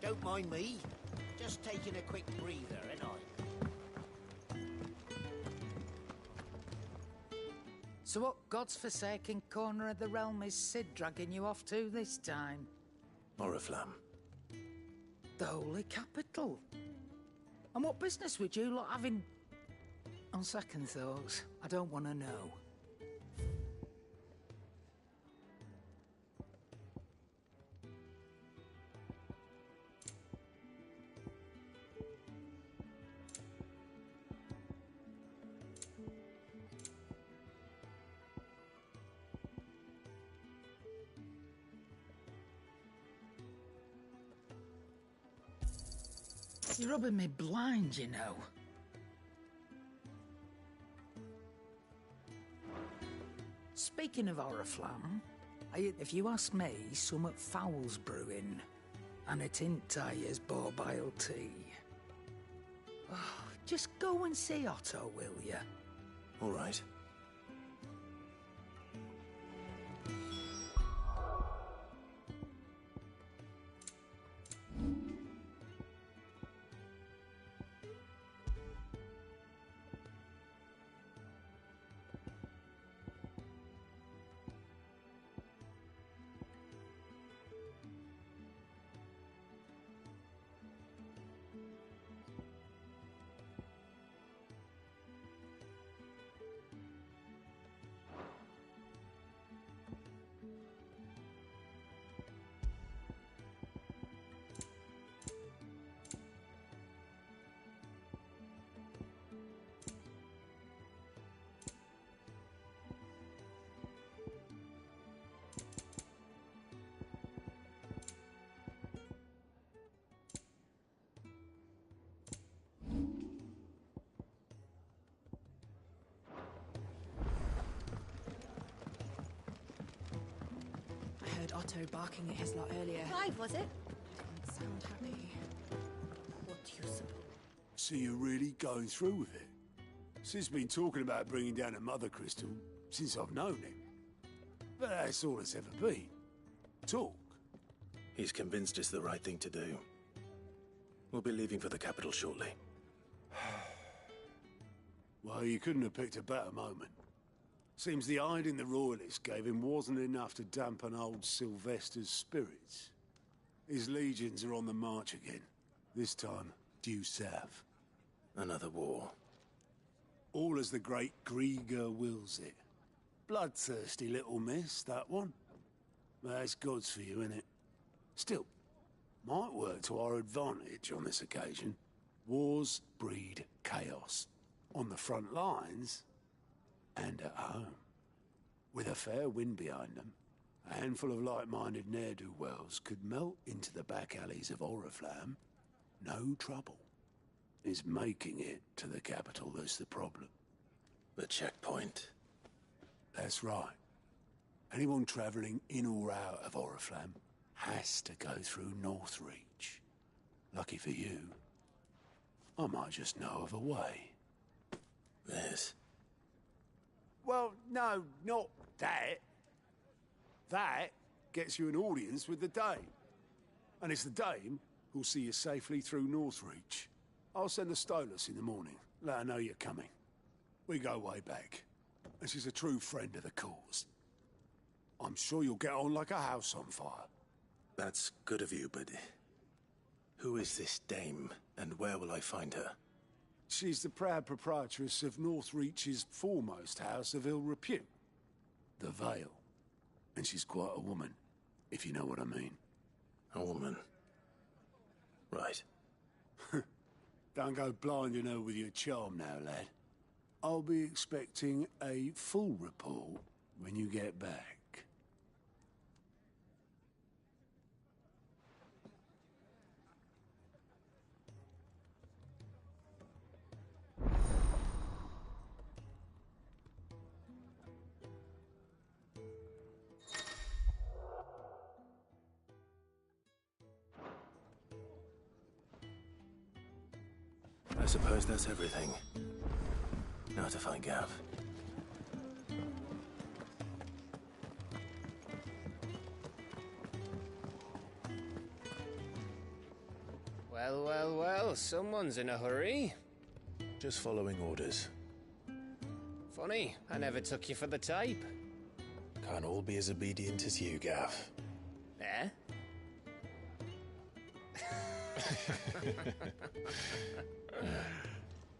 don't mind me. Just taking a quick breather, ain't I? So what God's forsaken corner of the realm is Sid dragging you off to this time? Oriflamme. The Holy Capital. And what business would you lot having... On second thoughts, I don't want to know. You're rubbing me blind, you know. Speaking of Oriflamme, if you ask me, summat foul's brewing, and it ain't as borbile tea. Oh, just go and see Otto, will you? All right. Otto barking at his lot earlier. Clive, was it? Didn't sound happy. What do you suppose? So you're really going through with it? Sid's been talking about bringing down a mother crystal since I've known him. But that's all it's ever been. Talk. He's convinced it's the right thing to do. We'll be leaving for the capital shortly. Well, you couldn't have picked a better moment. Seems the hiding the royalists gave him wasn't enough to dampen old Sylvester's spirits. His legions are on the march again, this time due south. Another war. All as the great Grieger wills it. Bloodthirsty little miss, that one. But that's God's for you, innit? Still, might work to our advantage on this occasion. Wars breed chaos. On the front lines, and at home. With a fair wind behind them, a handful of like-minded ne'er-do-wells could melt into the back alleys of Oriflamme. No trouble. It's making it to the capital that's the problem. The checkpoint. That's right. Anyone travelling in or out of Oriflamme has to go through Northreach. Lucky for you, I might just know of a way. Yes. Well, no, not that. That gets you an audience with the Dame. And it's the Dame who'll see you safely through Northreach. I'll send the Stolas in the morning, let her know you're coming. We go way back, and she's a true friend of the cause. I'm sure you'll get on like a house on fire. That's good of you, but... who is this dame, and where will I find her? She's the proud proprietress of Northreach's foremost house of ill repute, the Vale. And she's quite a woman, if you know what I mean. A woman. Right. Don't go blinding her with your charm now, lad. I'll be expecting a full report when you get back. I suppose that's everything. Now to find Gav. Well, well, well, someone's in a hurry. Just following orders. Funny, I never took you for the type. Can't all be as obedient as you, Gav. Eh?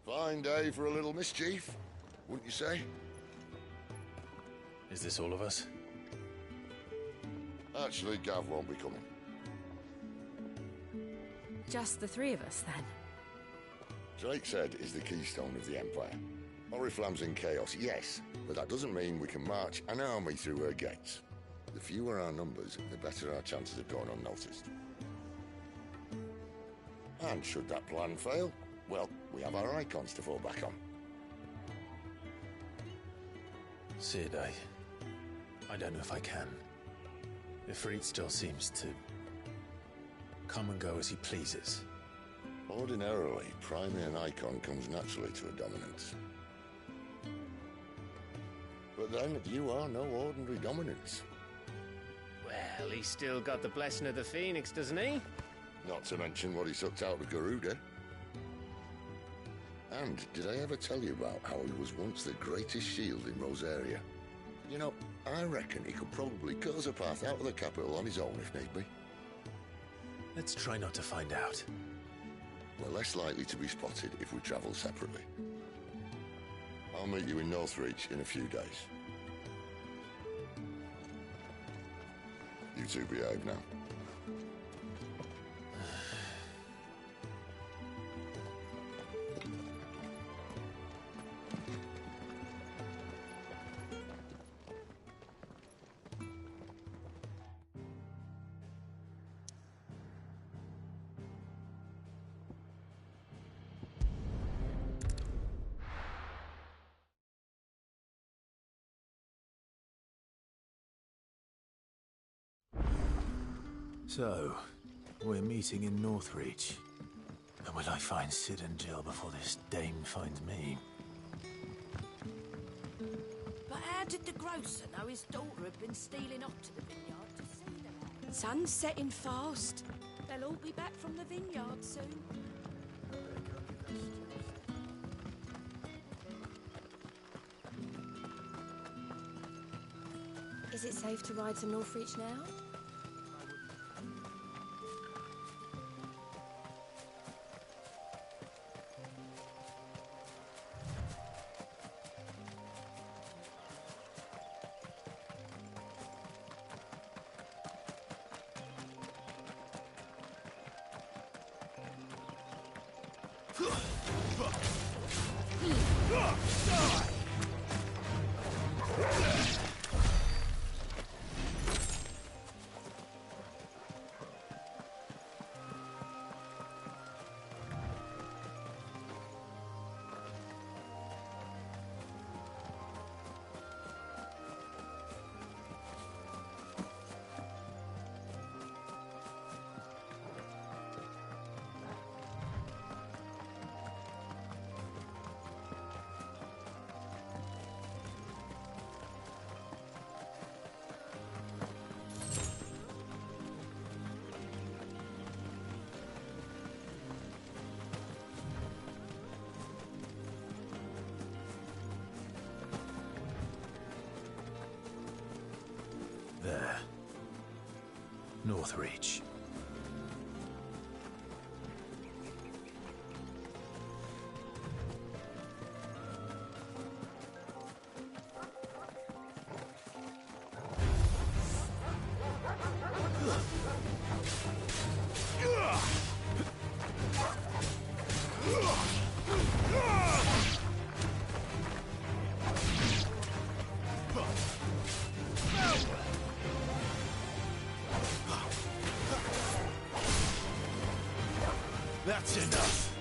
Fine day for a little mischief, wouldn't you say? Is this all of us? Actually, Gav won't be coming. Just the three of us, then? Drake said is the keystone of the Empire. Oriflamme's in chaos, yes, but that doesn't mean we can march an army through her gates. The fewer our numbers, the better our chances of going unnoticed. And should that plan fail, well, we have our icons to fall back on. Sid, I don't know if I can. Ifrit still seems to come and go as he pleases. Ordinarily, priming an icon comes naturally to a dominance. But then, you are no ordinary dominance. Well, he's still got the blessing of the Phoenix, doesn't he? Not to mention what he sucked out of Garuda. And did I ever tell you about how he was once the greatest shield in Rosaria? You know, I reckon he could probably cut us a path out of the capital on his own if need be. Let's try not to find out. We're less likely to be spotted if we travel separately. I'll meet you in Northreach in a few days. You two behave now. So, we're meeting in Northreach. And will I find Sid and Jill before this dame finds me? But how did the grocer know his daughter had been stealing off to the vineyard to see them? Sun's setting fast. They'll all be back from the vineyard soon. Is it safe to ride to Northreach now? There. Northreach. That's enough.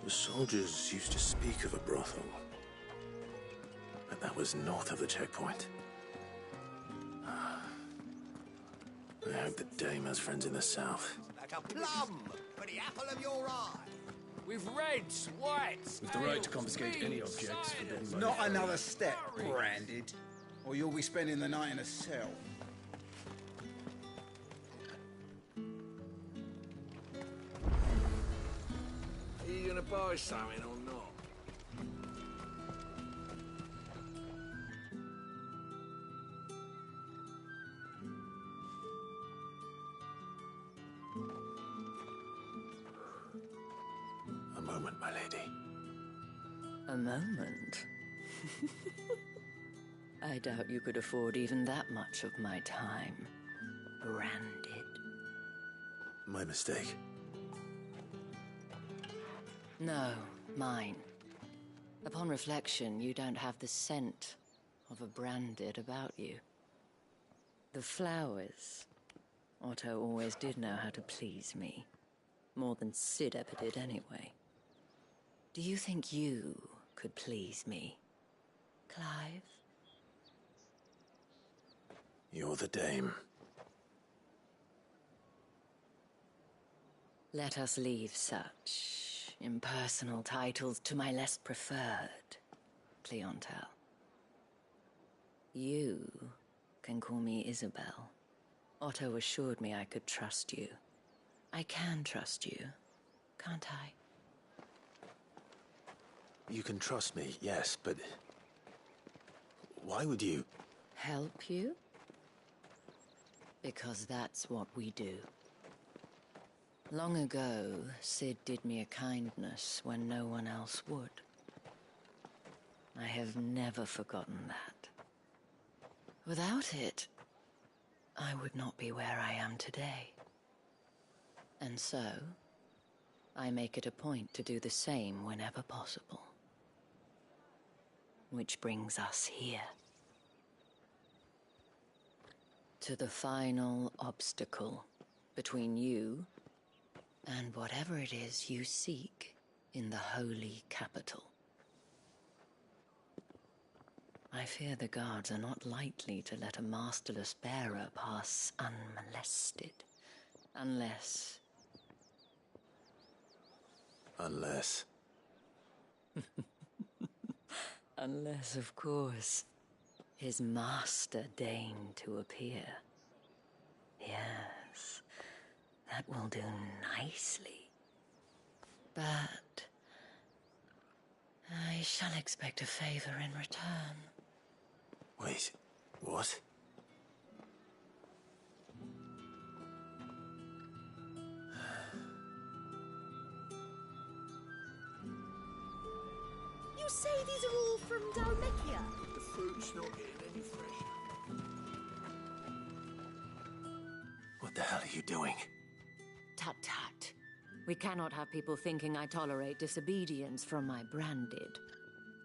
The soldiers used to speak of a brothel, but that was north of the checkpoint. I hope the dame has friends in the south. Like a plum for the apple of your eye. With reds, whites, With the right to ales, confiscate any beans, objects forbidden by Not the another step, Sorry. Branded. Or you'll be spending the night in a cell. Are you gonna buy something or not? A moment, my lady. A moment? I doubt you could afford even that much of my time. Branded. My mistake. No, mine. Upon reflection, you don't have the scent of a branded about you. The flowers. Otto always did know how to please me. More than Sid ever did anyway. Do you think you could please me, Clive? You're the dame. Let us leave such impersonal titles to my less preferred clientele. You can call me Isabel. Otto assured me I could trust you. I can trust you, can't I? You can trust me, yes, but... why would you? Help you? Because that's what we do. Long ago, Sid did me a kindness when no one else would. I have never forgotten that. Without it, I would not be where I am today. And so, I make it a point to do the same whenever possible. Which brings us here. To the final obstacle between you and whatever it is you seek in the holy capital. I fear the guards are not likely to let a masterless bearer pass unmolested. Unless... Unless... Unless, of course, his master deigned to appear. Yes, that will do nicely. But I shall expect a favor in return. Wait, what? You say these are all from Dalmekia? The fruit's not getting any fresher. What the hell are you doing? Tut tut. We cannot have people thinking I tolerate disobedience from my branded.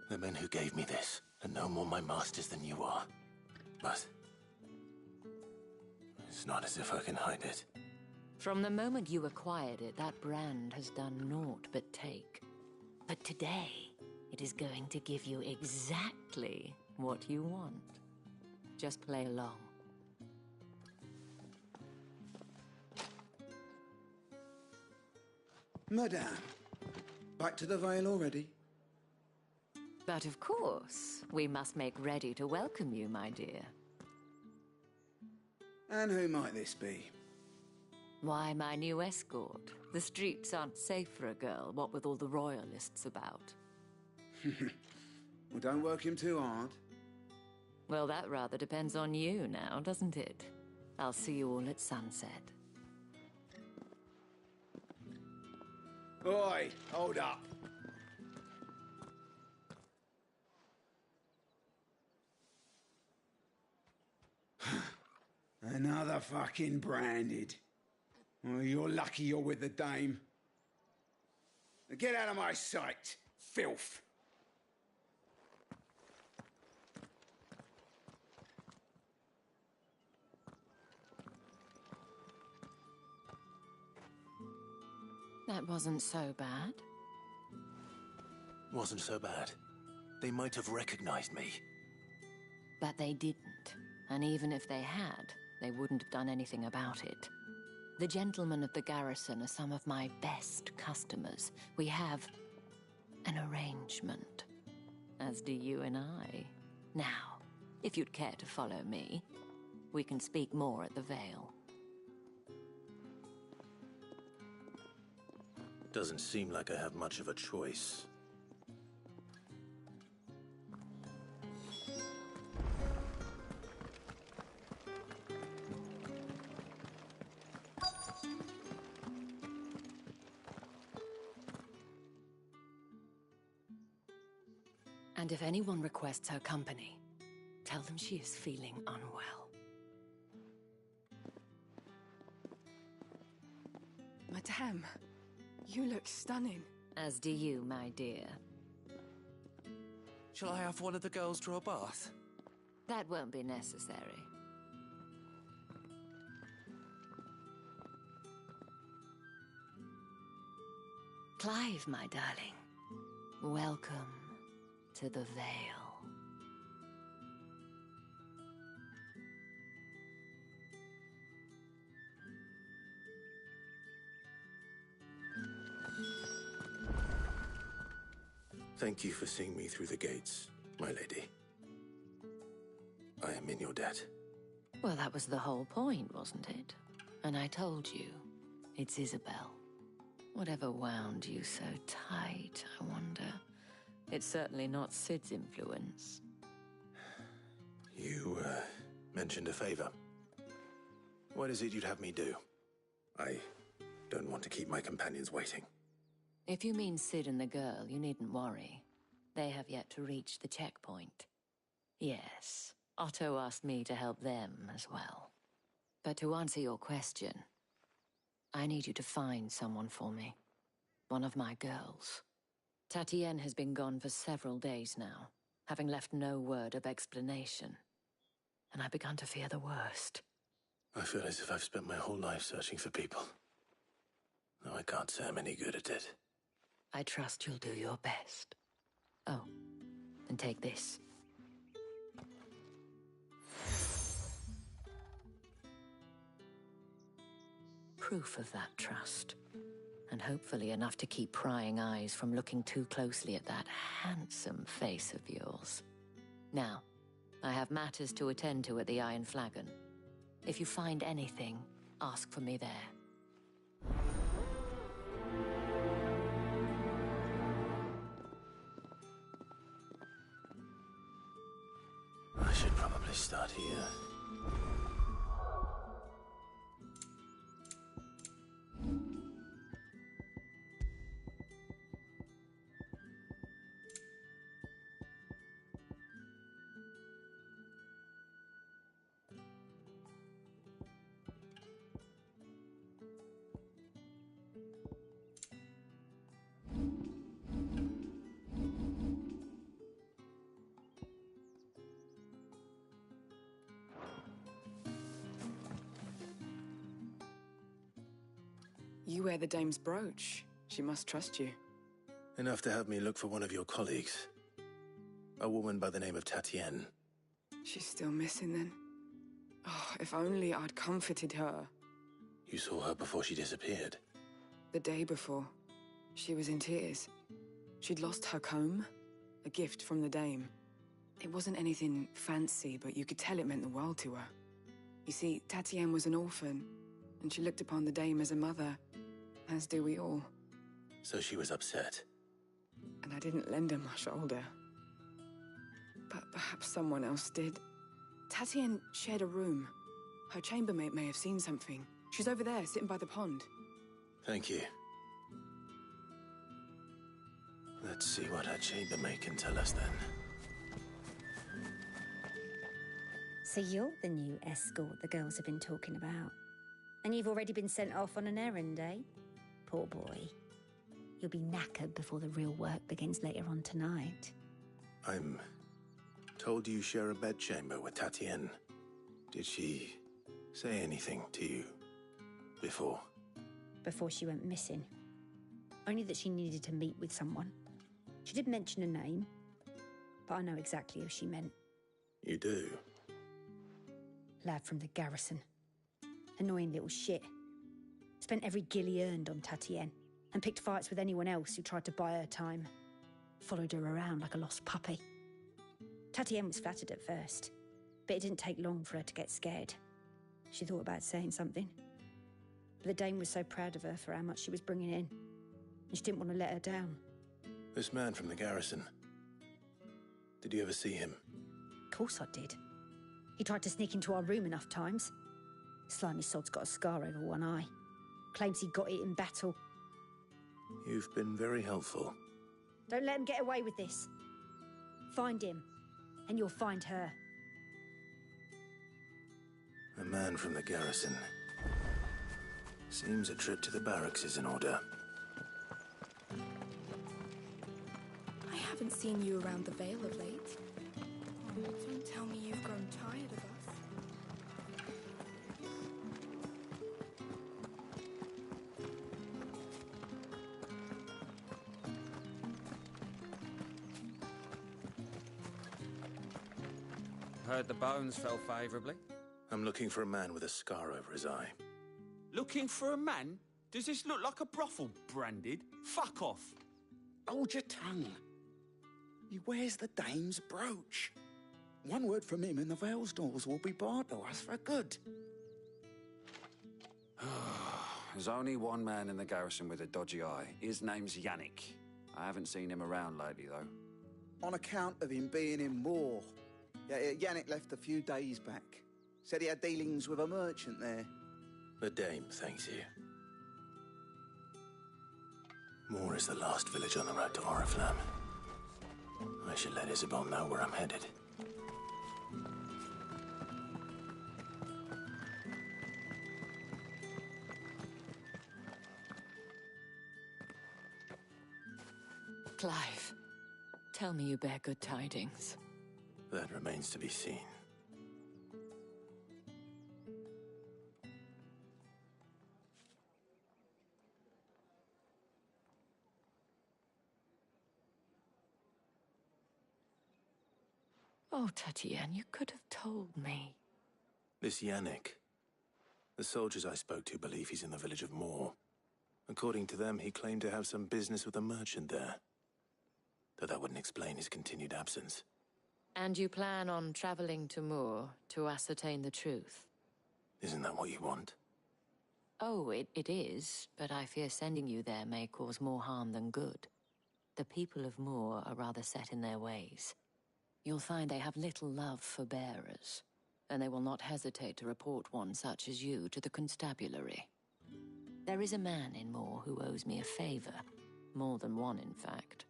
The men who gave me this are no more my masters than you are. But... it's not as if I can hide it. From the moment you acquired it, that brand has done naught but take. But today, it is going to give you exactly what you want. Just play along. Madame, back to the Vale already? But of course, we must make ready to welcome you, my dear. And who might this be? Why, my new escort. The streets aren't safe for a girl, what with all the royalists about. Well, don't work him too hard. Well, that rather depends on you now, doesn't it? I'll see you all at sunset. Oi, hold up. Another fucking branded. Oh, you're lucky you're with the dame. Get out of my sight, filth. That wasn't so bad. Wasn't so bad. They might have recognized me. But they didn't. And even if they had, they wouldn't have done anything about it. The gentlemen of the garrison are some of my best customers. We have an arrangement, as do you and I. Now, if you'd care to follow me, we can speak more at the Vale. Doesn't seem like I have much of a choice. And if anyone requests her company, tell them she is feeling unwell. Madame, you look stunning. As do you, my dear. Shall I have one of the girls draw a bath? That won't be necessary. Clive, my darling. Welcome to the Vale. Thank you for seeing me through the gates, my lady. I am in your debt. Well, that was the whole point, wasn't it? And I told you, it's Isabel. Whatever wound you so tight, I wonder. It's certainly not Sid's influence. You, mentioned a favor. What is it you'd have me do? I don't want to keep my companions waiting. If you mean Sid and the girl, you needn't worry. They have yet to reach the checkpoint. Yes, Otto asked me to help them as well. But to answer your question, I need you to find someone for me. One of my girls. Tatienne has been gone for several days now, having left no word of explanation. And I've begun to fear the worst. I feel as if I've spent my whole life searching for people. Though I can't say I'm any good at it. I trust you'll do your best. Oh, and take this. Proof of that trust. And hopefully enough to keep prying eyes from looking too closely at that handsome face of yours. Now, I have matters to attend to at the Iron Flagon. If you find anything, ask for me there. I should probably start here. You wear the dame's brooch. She must trust you. Enough to have me look for one of your colleagues. A woman by the name of Tatienne. She's still missing then. Oh, if only I'd comforted her. You saw her before she disappeared? The day before. She was in tears. She'd lost her comb, a gift from the dame. It wasn't anything fancy, but you could tell it meant the world to her. You see, Tatienne was an orphan, and she looked upon the dame as a mother, as do we all. So she was upset. And I didn't lend her my shoulder. But perhaps someone else did. Tatienne shared a room. Her chambermaid may have seen something. She's over there, sitting by the pond. Thank you. Let's see what her chambermaid can tell us then. So you're the new escort the girls have been talking about. And you've already been sent off on an errand, eh? Poor boy. You'll be knackered before the real work begins later on tonight. I'm told you share a bedchamber with Tatienne. Did she say anything to you before? Before she went missing. Only that she needed to meet with someone. She did mention a name, but I know exactly who she meant. You do? Lad from the garrison. Annoying little shit. Spent every guil he earned on Tatienne, and picked fights with anyone else who tried to buy her time. Followed her around like a lost puppy. Tatienne was flattered at first, but it didn't take long for her to get scared. She thought about saying something. But the Dame was so proud of her for how much she was bringing in, and she didn't want to let her down. This man from the garrison. Did you ever see him? Of course I did. He tried to sneak into our room enough times. Slimy sod's got a scar over one eye. Claims he got it in battle. You've been very helpful. Don't let him get away with this. Find him, and you'll find her. A man from the garrison. Seems a trip to the barracks is in order. I haven't seen you around the Vale of late. Oh, don't tell me you've grown tired of us. Heard the bones fell favourably. I'm looking for a man with a scar over his eye. Looking for a man? Does this look like a brothel, Branded? Fuck off. Hold your tongue. He wears the Dame's brooch. One word from him and the Vale's doors will be barred to us for good. There's only one man in the garrison with a dodgy eye. His name's Yannick. I haven't seen him around lately, though. On account of him being in war. Yeah, Yannick left a few days back. Said he had dealings with a merchant there. The Dame thanks you. Moor is the last village on the road to Oriflamme. I should let Isabel know where I'm headed. Clive, tell me you bear good tidings. That remains to be seen. Oh, Tatienne, you could have told me. This Yannick. The soldiers I spoke to believe he's in the village of Moor. According to them, he claimed to have some business with a merchant there. Though that wouldn't explain his continued absence. And you plan on traveling to Moor to ascertain the truth? Isn't that what you want? Oh, it is, but I fear sending you there may cause more harm than good. The people of Moor are rather set in their ways. You'll find they have little love for bearers, and they will not hesitate to report one such as you to the constabulary. There is a man in Moor who owes me a favor. More than one, in fact.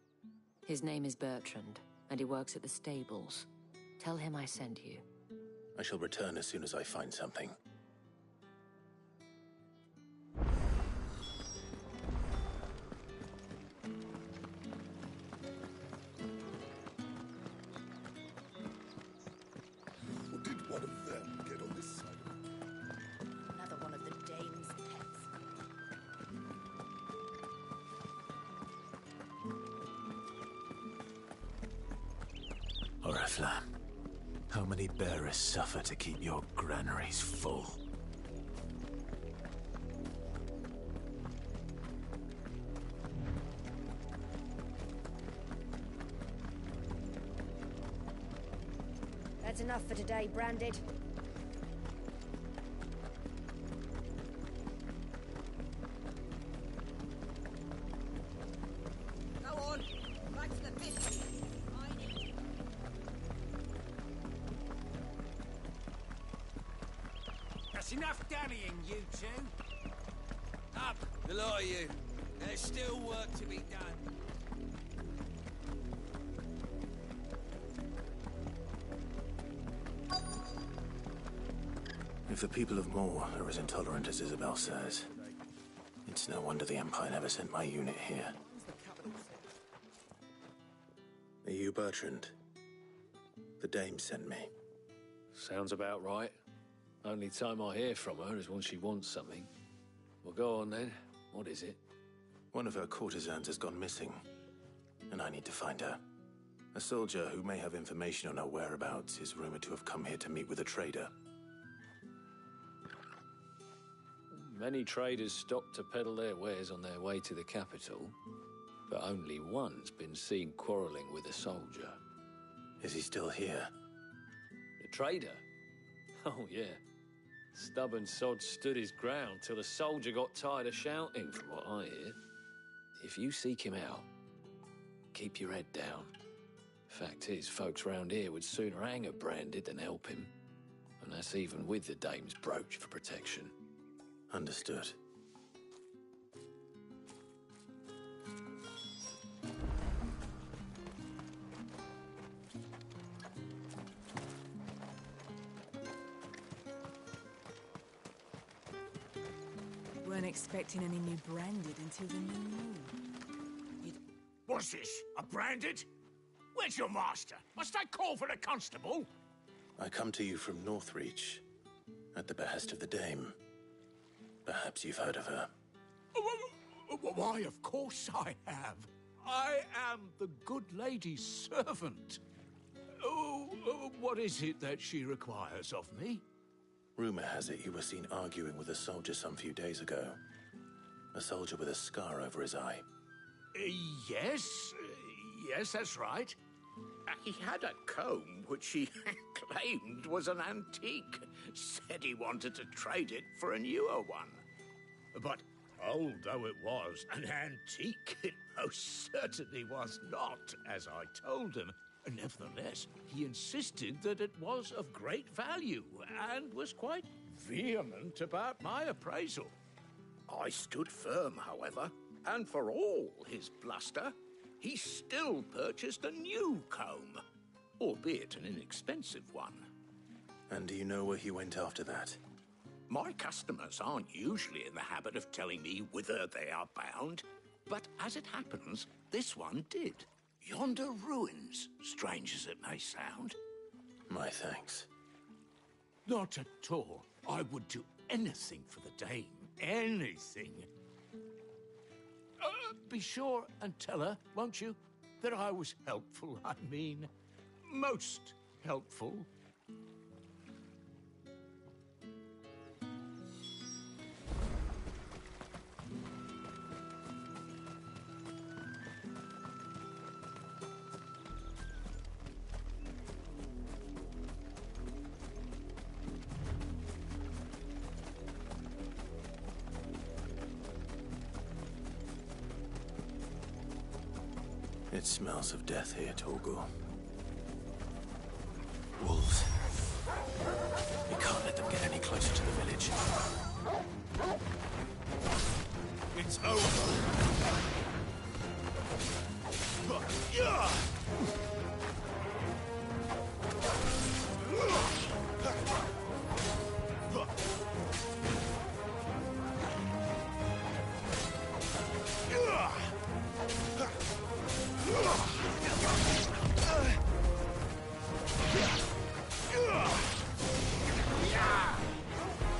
His name is Bertrand, and he works at the stables. Tell him I sent you. I shall return as soon as I find something. Or did one of them get on this side of it? Another one of the Dame's pets. Oriflamme, how many bearers suffer to keep your granaries full? That's enough for today, Branded. Go on, back to the pit. That's enough dallying, you two. Up, the lot of you. There's still work to be done. If the people of Moor are as intolerant as Isabel says, it's no wonder the Empire never sent my unit here. Are you Bertrand? The Dame sent me. Sounds about right. Only time I hear from her is when she wants something. Well, go on then. What is it? One of her courtesans has gone missing, and I need to find her. A soldier who may have information on her whereabouts is rumored to have come here to meet with a trader. Many traders stopped to peddle their wares on their way to the capital, but only one's been seen quarrelling with a soldier. Is he still here? The trader? Oh, yeah. Stubborn sod stood his ground till the soldier got tired of shouting, from what I hear. If you seek him out, keep your head down. Fact is, folks round here would sooner hang a branded than help him. And that's even with the dame's brooch for protection. Understood. Weren't expecting any new branded until the new moon. What's this? A branded? Where's your master? Must I call for the constable? I come to you from Northreach, at the behest of the dame. Perhaps you've heard of her. Why, of course I have. I am the good lady's servant. What is it that she requires of me? Rumor has it you were seen arguing with a soldier some few days ago. A soldier with a scar over his eye. Yes, that's right. He had a comb which he claimed was an antique. Said he wanted to trade it for a newer one. But old though it was, an antique it most certainly was not, as I told him. Nevertheless, he insisted that it was of great value and was quite vehement about my appraisal. I stood firm, however, and for all his bluster, he still purchased a new comb, albeit an inexpensive one. And do you know where he went after that? My customers aren't usually in the habit of telling me whither they are bound, but as it happens, this one did. Yonder ruins, strange as it may sound. My thanks. Not at all. I would do anything for the dame. Anything. Be sure and tell her, won't you, that I was helpful. I mean, most helpful. It smells of death here, Torgor. Wolves. We can't let them get any closer to the village. It's over.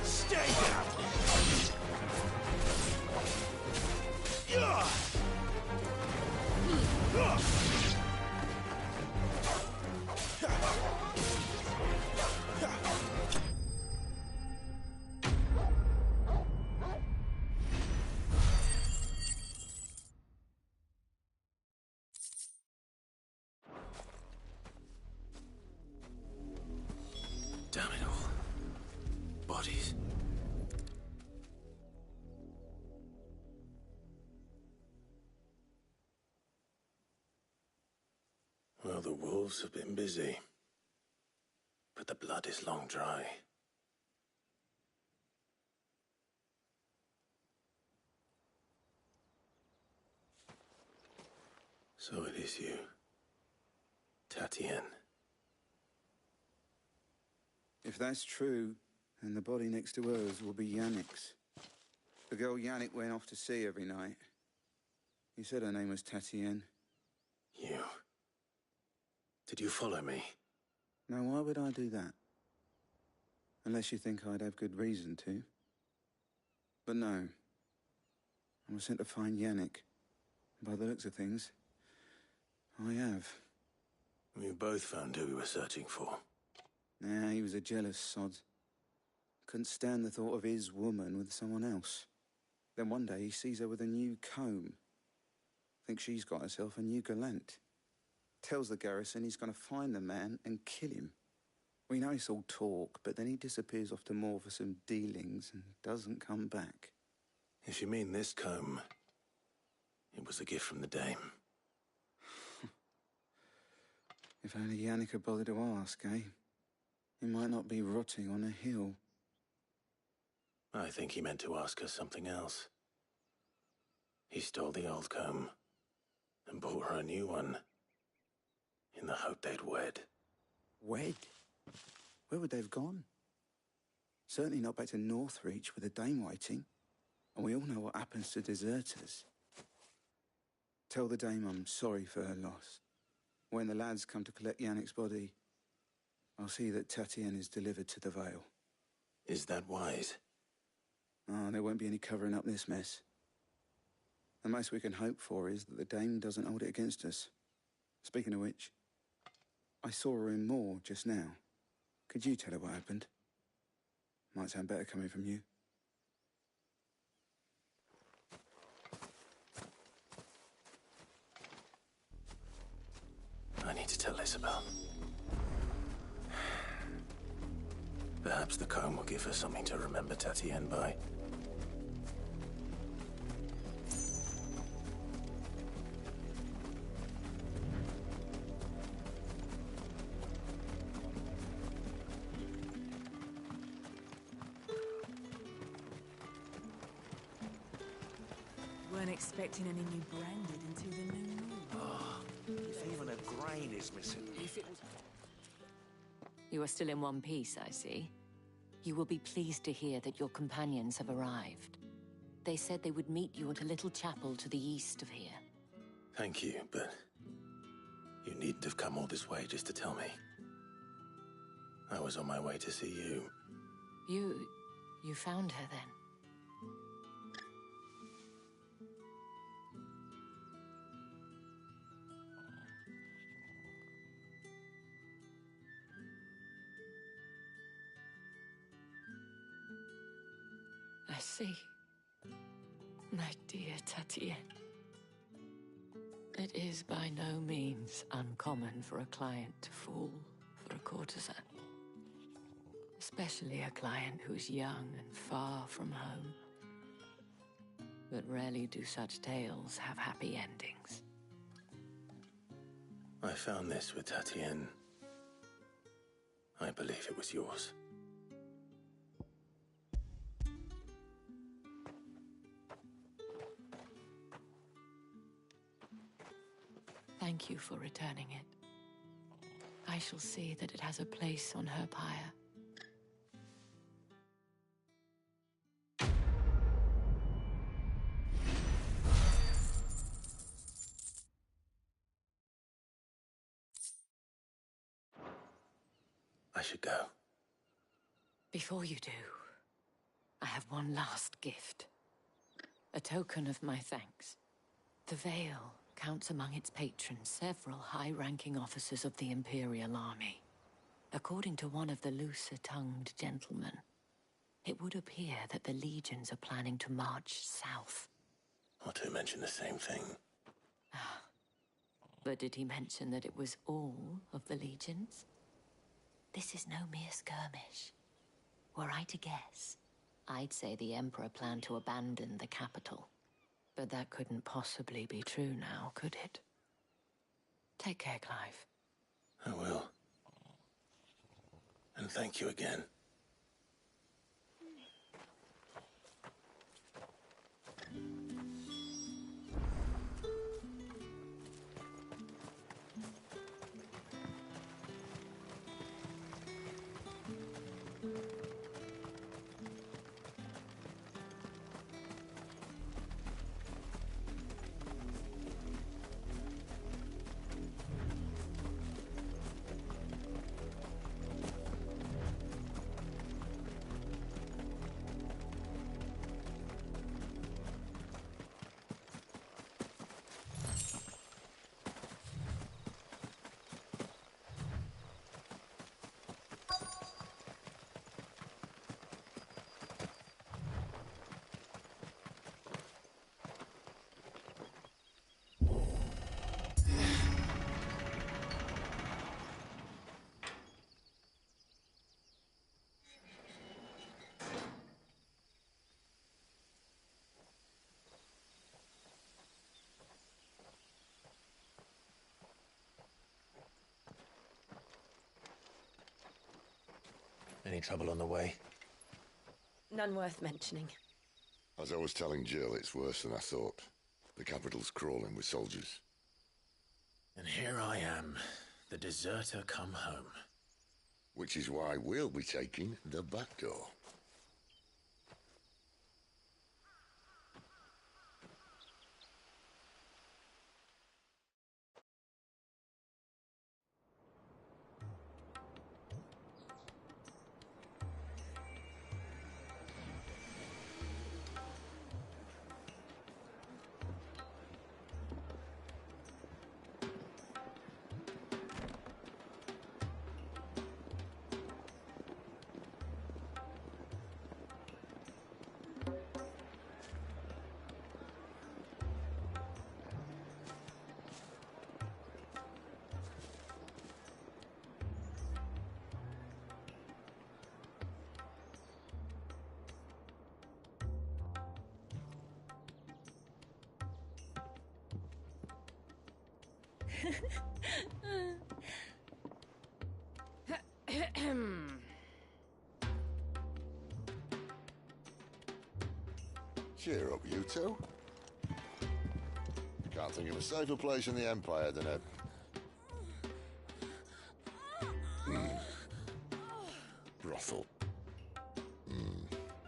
Stay down. Damn it all. Bodies. Well, the wolves have been busy. But the blood is long dry. So it is you, Tatienne. If that's true, then the body next to hers will be Yannick's. The girl Yannick went off to sea every night. He said her name was Tatienne. You... Did you follow me? Now, why would I do that? Unless you think I'd have good reason to. But no. I was sent to find Yannick. By the looks of things, I have. We both found who we were searching for. Nah, he was a jealous sod. Couldn't stand the thought of his woman with someone else. Then one day he sees her with a new comb. Thinks she's got herself a new gallant. Tells the garrison he's going to find the man and kill him. We know it's all talk, but then he disappears off to Moor for some dealings and doesn't come back. If you mean this comb, it was a gift from the dame. If only Yannick had bothered to ask, eh? He might not be rotting on a hill. I think he meant to ask her something else. He stole the old comb and bought her a new one in the hope they'd wed. Wed? Where would they have gone? Certainly not back to Northreach with a dame waiting. And we all know what happens to deserters. Tell the dame I'm sorry for her loss. When the lads come to collect Yannick's body, I'll see that Tatienne is delivered to the Vale. Is that wise? Oh, there won't be any covering up this mess. The most we can hope for is that the dame doesn't hold it against us. Speaking of which, I saw her in Moor just now. Could you tell her what happened? Might sound better coming from you. I need to tell Isabel. Perhaps the comb will give her something to remember Tatienne by. Weren't expecting any new branded until the new moon. If even a grain is missing. If it was... You are still in one piece, I see. You will be pleased to hear that your companions have arrived. They said they would meet you at a little chapel to the east of here. Thank you, but you needn't have come all this way just to tell me. I was on my way to see you. You found her then? I see. My dear Tatienne. It is by no means uncommon for a client to fall for a courtesan. Especially a client who's young and far from home. But rarely do such tales have happy endings. I found this with Tatienne. I believe it was yours. Thank you for returning it. I shall see that it has a place on her pyre. I should go. Before you do, I have one last gift. A token of my thanks. The Vale counts among its patrons several high-ranking officers of the Imperial Army. According to one of the looser-tongued gentlemen, it would appear that the legions are planning to march south. Not to mention the same thing. But did he mention that it was all of the legions? This is no mere skirmish. Were I to guess, I'd say the Emperor planned to abandon the capital. But that couldn't possibly be true now, could it? Take care, Clive. I will. And thank you again. Any trouble on the way? None worth mentioning. As I was telling Jill, it's worse than I thought. The capital's crawling with soldiers. And here I am, the deserter come home. Which is why we'll be taking the back door. Cheer up, you two. Can't think of a safer place in the Empire than a... brothel.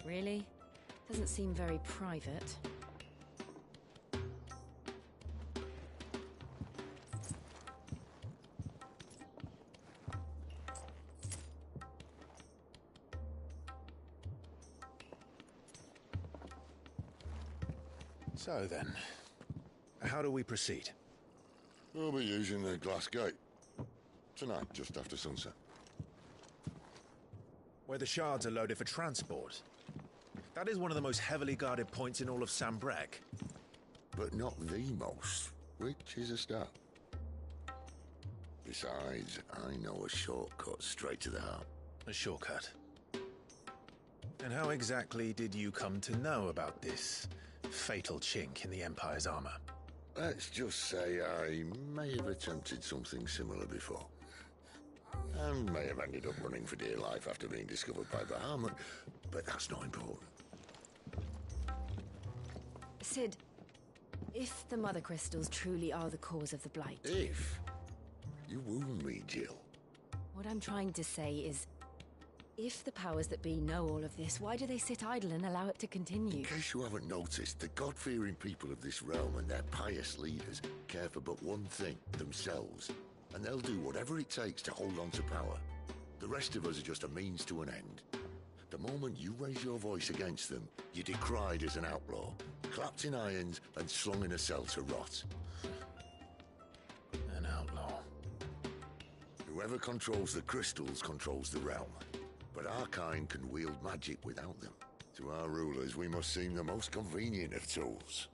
Really? Doesn't seem very private. So then, how do we proceed? We'll be using the glass gate. Tonight, just after sunset. Where the shards are loaded for transport. That is one of the most heavily guarded points in all of Sambrek. But not the most, which is a start. Besides, I know a shortcut straight to the heart. A shortcut? And how exactly did you come to know about this fatal chink in the Empire's armor? Let's just say I may have attempted something similar before. And may have ended up running for dear life after being discovered by Bahamut, but that's not important. Sid, if the Mother Crystals truly are the cause of the Blight... If? You wound me, Jill. What I'm trying to say is, if the powers that be know all of this, why do they sit idle and allow it to continue? In case you haven't noticed, the God-fearing people of this realm and their pious leaders care for but one thing, themselves. And they'll do whatever it takes to hold on to power. The rest of us are just a means to an end. The moment you raise your voice against them, you're decried as an outlaw, clapped in irons and slung in a cell to rot. An outlaw. Whoever controls the crystals controls the realm. But our kind can wield magic without them. To our rulers, we must seem the most convenient of tools.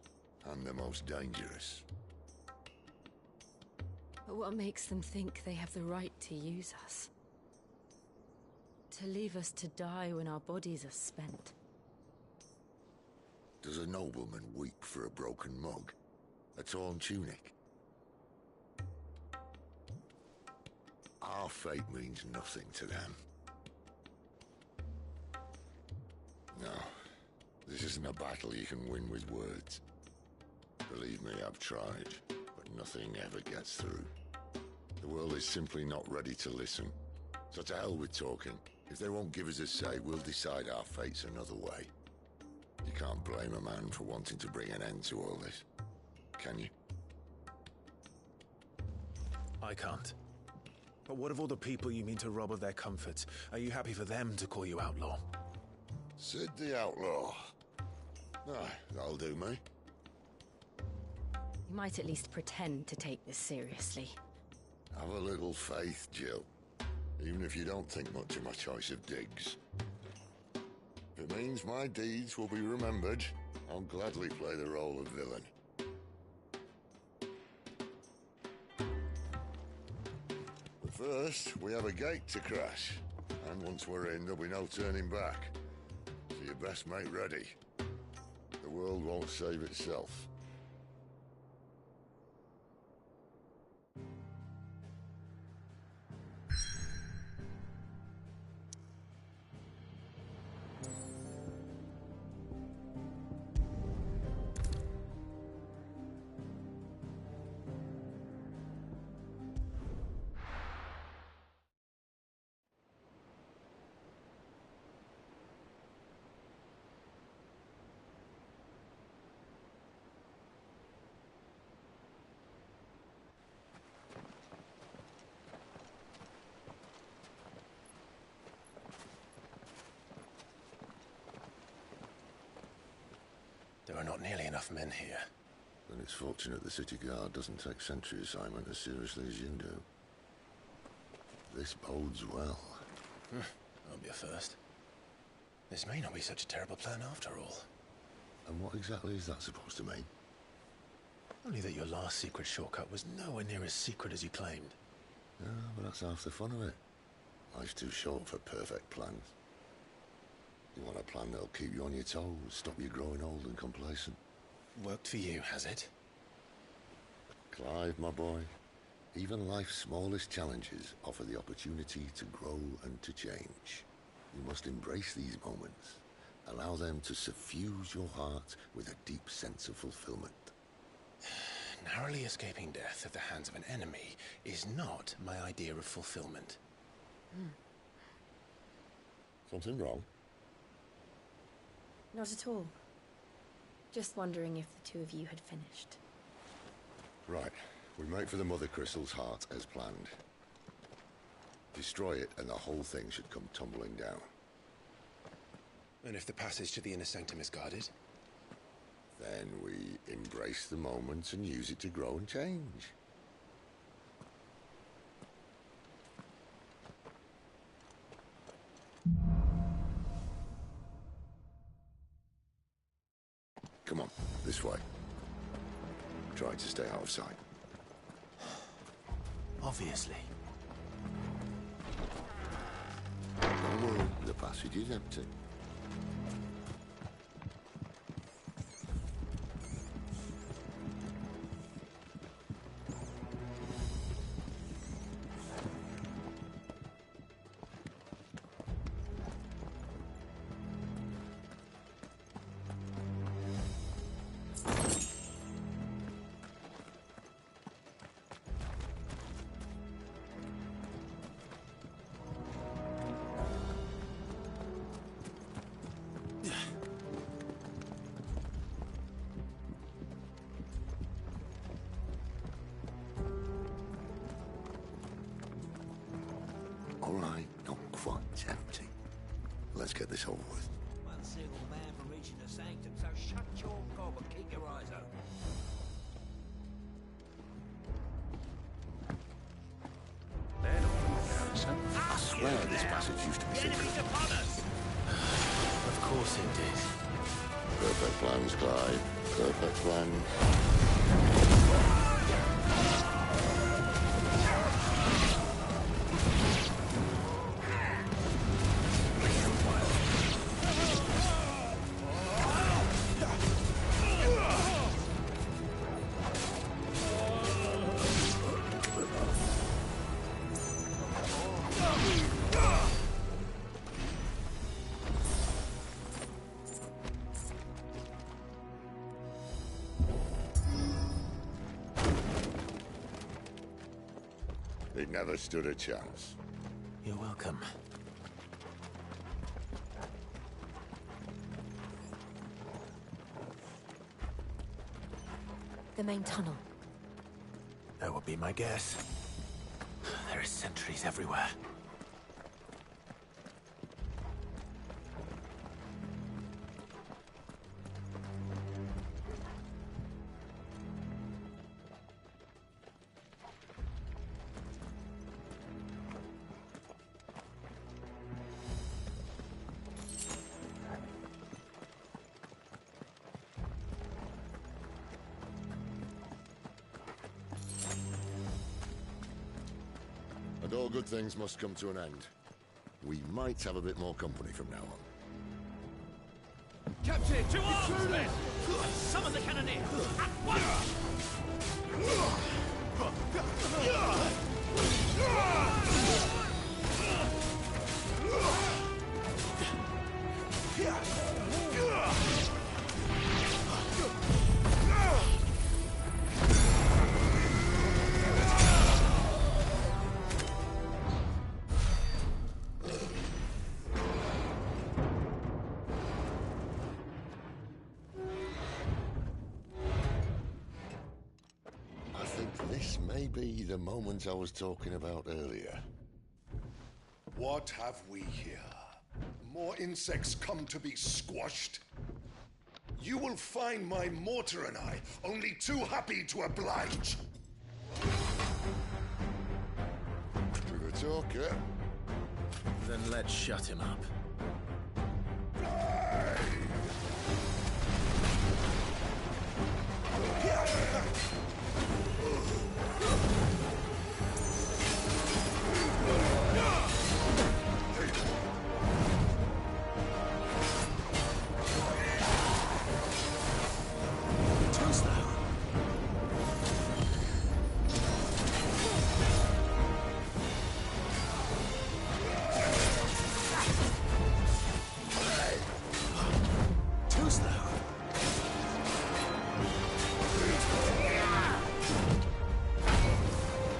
And the most dangerous. But what makes them think they have the right to use us? To leave us to die when our bodies are spent? Does a nobleman weep for a broken mug? A torn tunic? Our fate means nothing to them. No, this isn't a battle you can win with words. Believe me, I've tried, but nothing ever gets through. The world is simply not ready to listen. So to hell with talking. If they won't give us a say, we'll decide our fates another way. You can't blame a man for wanting to bring an end to all this, can you? I can't. But what of all the people you mean to rob of their comforts? Are you happy for them to call you outlaw? Sid the Outlaw. Ah, that'll do me. You might at least pretend to take this seriously. Have a little faith, Jill. Even if you don't think much of my choice of digs. If it means my deeds will be remembered, I'll gladly play the role of villain. But first, we have a gate to crash. And once we're in, there'll be no turning back. So you best make ready. The world won't save itself. are not nearly enough men here. Then it's fortunate the city guard doesn't take sentry assignment as seriously as you do. This bodes well. That'll be a first. This may not be such a terrible plan after all. And what exactly is that supposed to mean? Only that your last secret shortcut was nowhere near as secret as you claimed. Yeah, but that's half the fun of it. Life's too short for perfect plans. You want a plan that'll keep you on your toes, stop you growing old and complacent. Worked for you, has it? Clive, my boy, even life's smallest challenges offer the opportunity to grow and to change. You must embrace these moments. Allow them to suffuse your heart with a deep sense of fulfillment. Narrowly escaping death at the hands of an enemy is not my idea of fulfillment. Something wrong? Not at all. Just wondering if the two of you had finished. Right. We make for the Mother Crystal's heart as planned. Destroy it and the whole thing should come tumbling down. And if the passage to the inner sanctum is guarded? Then we embrace the moment and use it to grow and change. Come on, this way. Try to stay out of sight. Obviously. Don't worry, the passage is empty. All right, not quite empty. Let's get this over with. One single man for reaching the sanctum, so shut your gob and keep your eyes open. I swear this passage used to be secret. Enemies upon us! Of course it did. Perfect plans, Clive. Perfect plans. It never stood a chance. You're welcome. The main tunnel. That would be my guess. There are sentries everywhere. And all good things must come to an end. We might have a bit more company from now on. Captain, to arms, men! Summon the cannoneer! At once! I think this may be the moment I was talking about earlier. What have we here? More insects come to be squashed? You will find my mortar and I only too happy to oblige. To the talker. Then let's shut him up.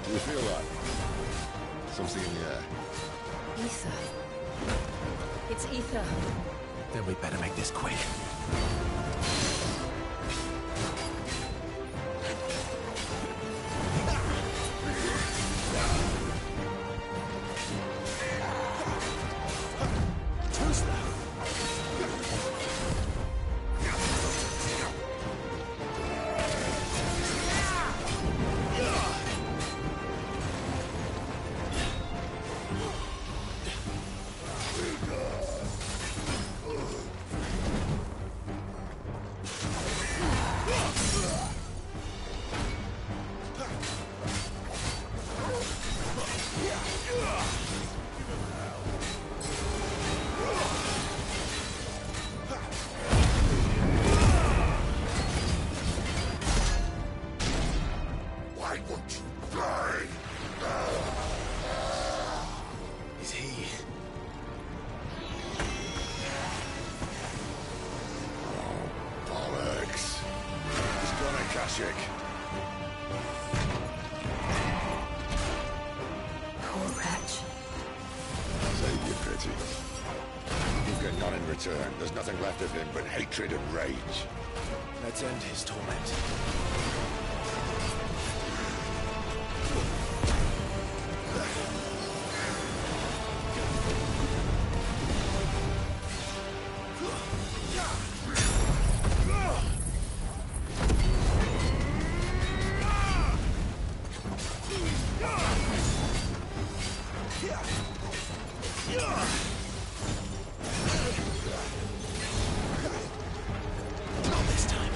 You feel that? Something in the air. Ether. It's ether. Then we better make this quick. Why won't you die? Is he? Bollocks. He's gonna Kashyyyk. Poor wretch. Say you pity. You've got none in return. There's nothing left of him but hatred and rage. Let's end his torment. Not this time.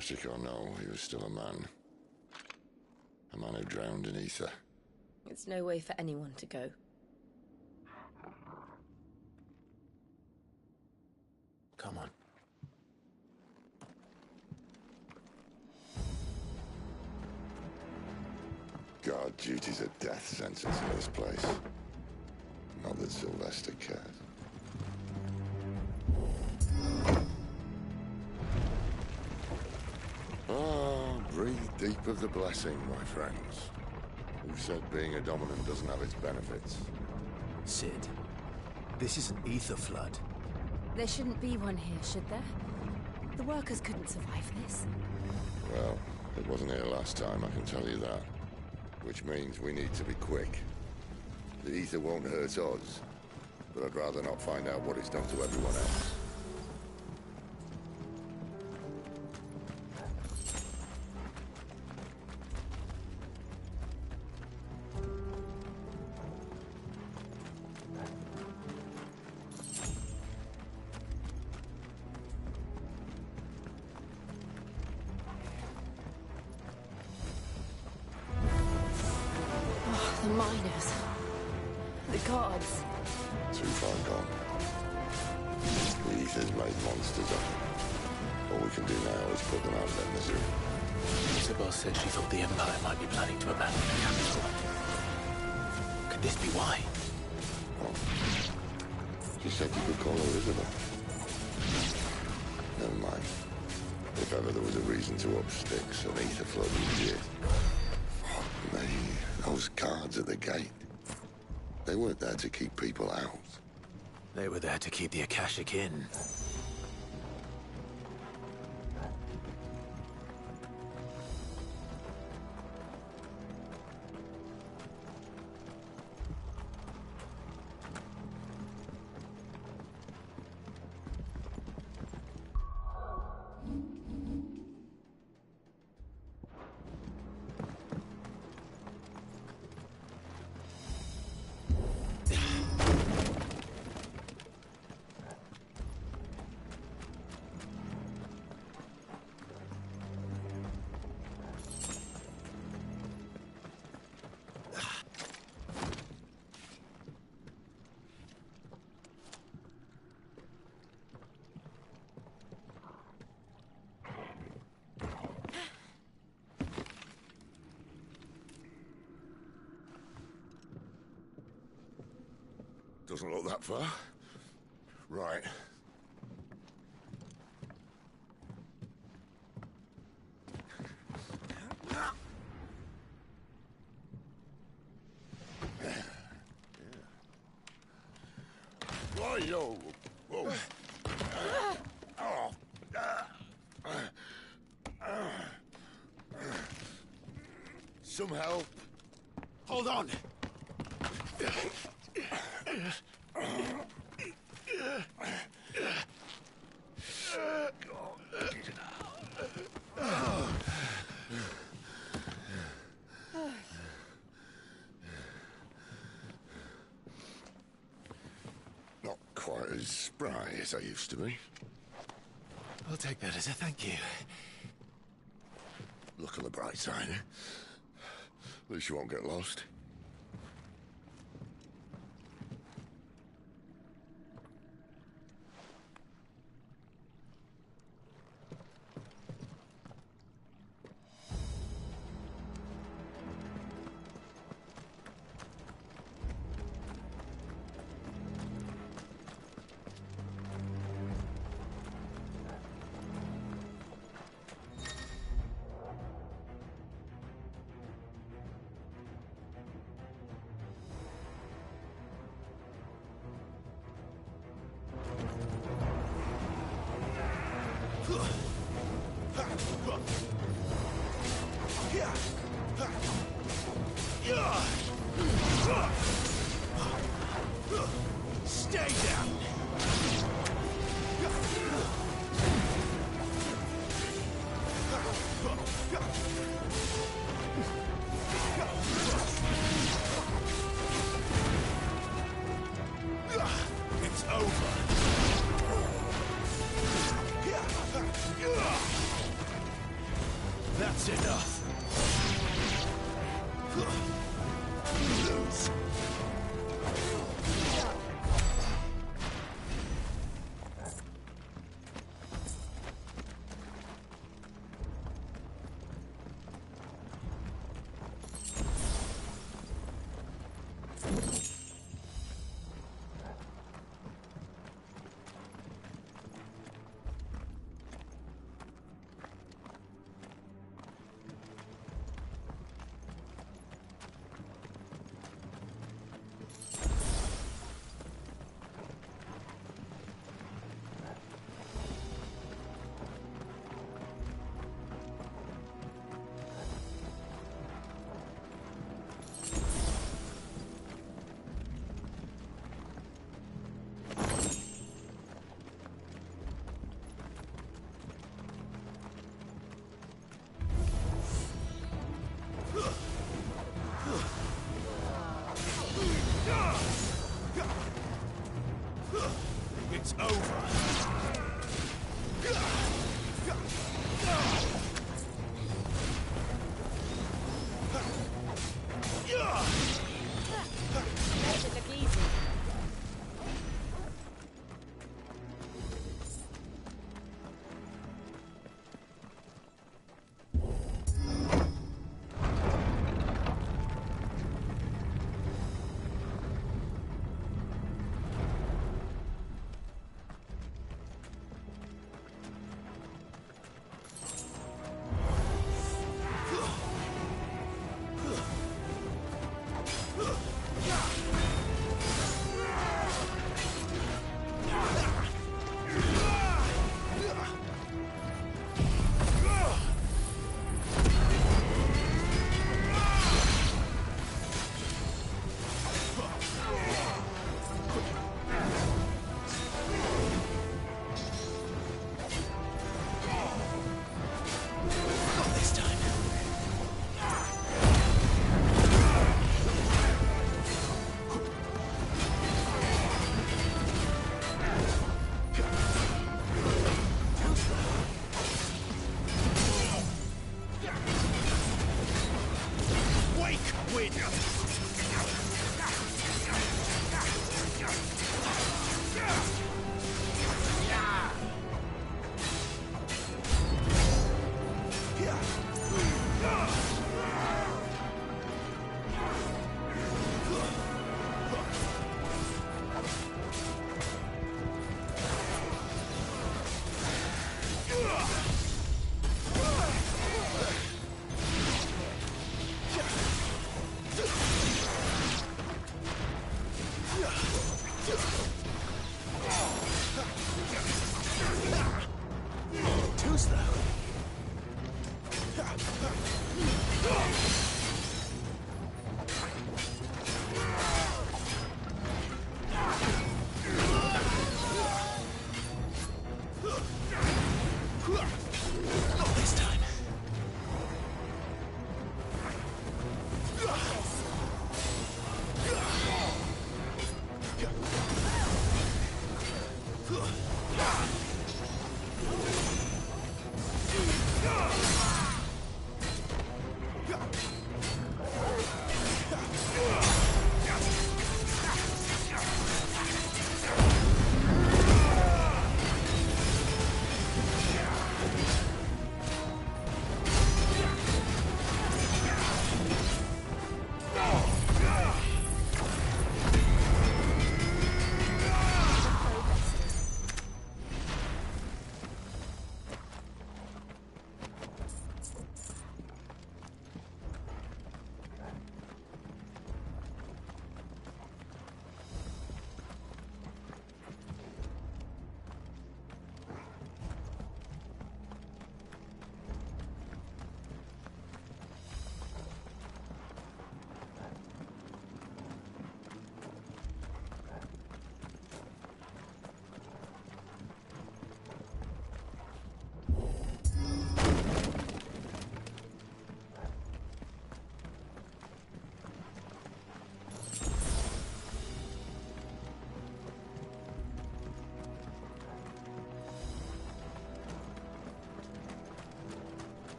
Akashic or no, he was still a man. A man who drowned in ether. It's no way for anyone to go. Come on. Guard duty's a death sentence in this place. Not that Sylvester cared. Breathe deep of the blessing, my friends. Who said being a dominant doesn't have its benefits? Sid, this is an ether flood. There shouldn't be one here, should there? The workers couldn't survive this. Well, it wasn't here last time, I can tell you that. Which means we need to be quick. The ether won't hurt us, but I'd rather not find out what it's done to everyone else. The miners. The guards. Too far gone. The ether's made monsters of them. All we can do now is put them out of their misery. The boss said she thought the Empire might be planning to abandon the capital. Could this be why? What? She said you could call her Elizabeth. Never mind. If ever there was a reason to up sticks, an ether flood was it. Those guards at the gate. They weren't there to keep people out. They were there to keep the Akashic in. Doesn't look that far. Right. Why, yo? Whoa. Some help. Hold on. Not quite as spry as I used to be. I'll take that as a thank you. Look on the bright side, eh? At least you won't get lost. path. Lose. It's over. Makes it look easy.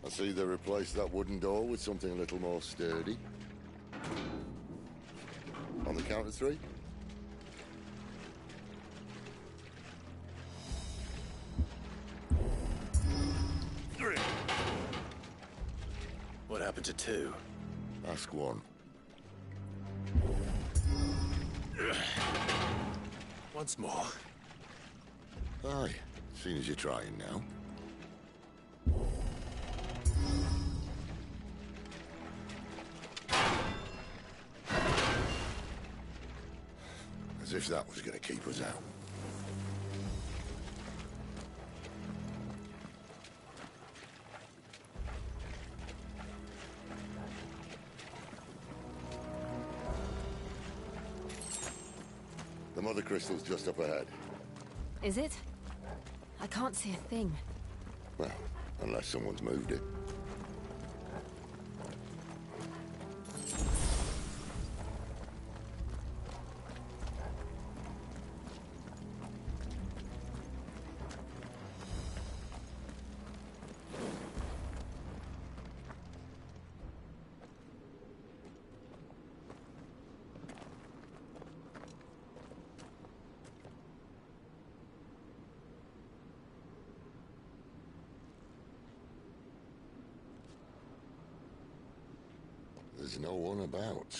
I see they replaced that wooden door with something a little more sturdy. On the count of 3? What happened to 2? Ask 1. Once more. Aye, seeing as you're trying now. As if that was going to keep us out. The mother crystal's just up ahead. Is it? I can't see a thing. Well, unless someone's moved it. There's no one about.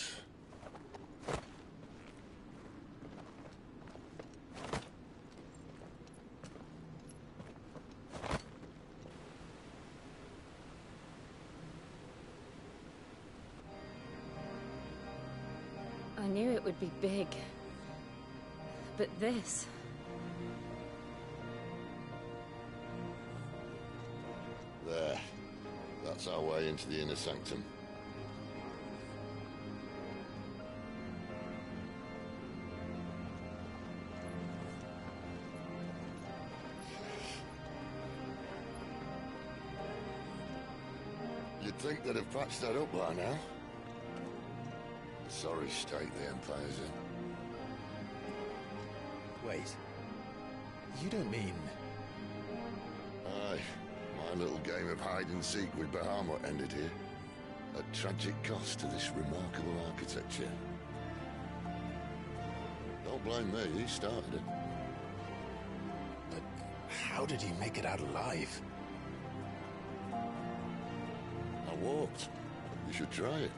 I knew it would be big. But this... There. That's our way into the inner sanctum. You'd think they'd have patched that up by now. Sorry state the Empire's in. Wait. You don't mean... Aye. My little game of hide-and-seek with Bahamut ended here. At tragic cost to this remarkable architecture. Don't blame me, he started it. But how did he make it out alive? I walked. You should try it.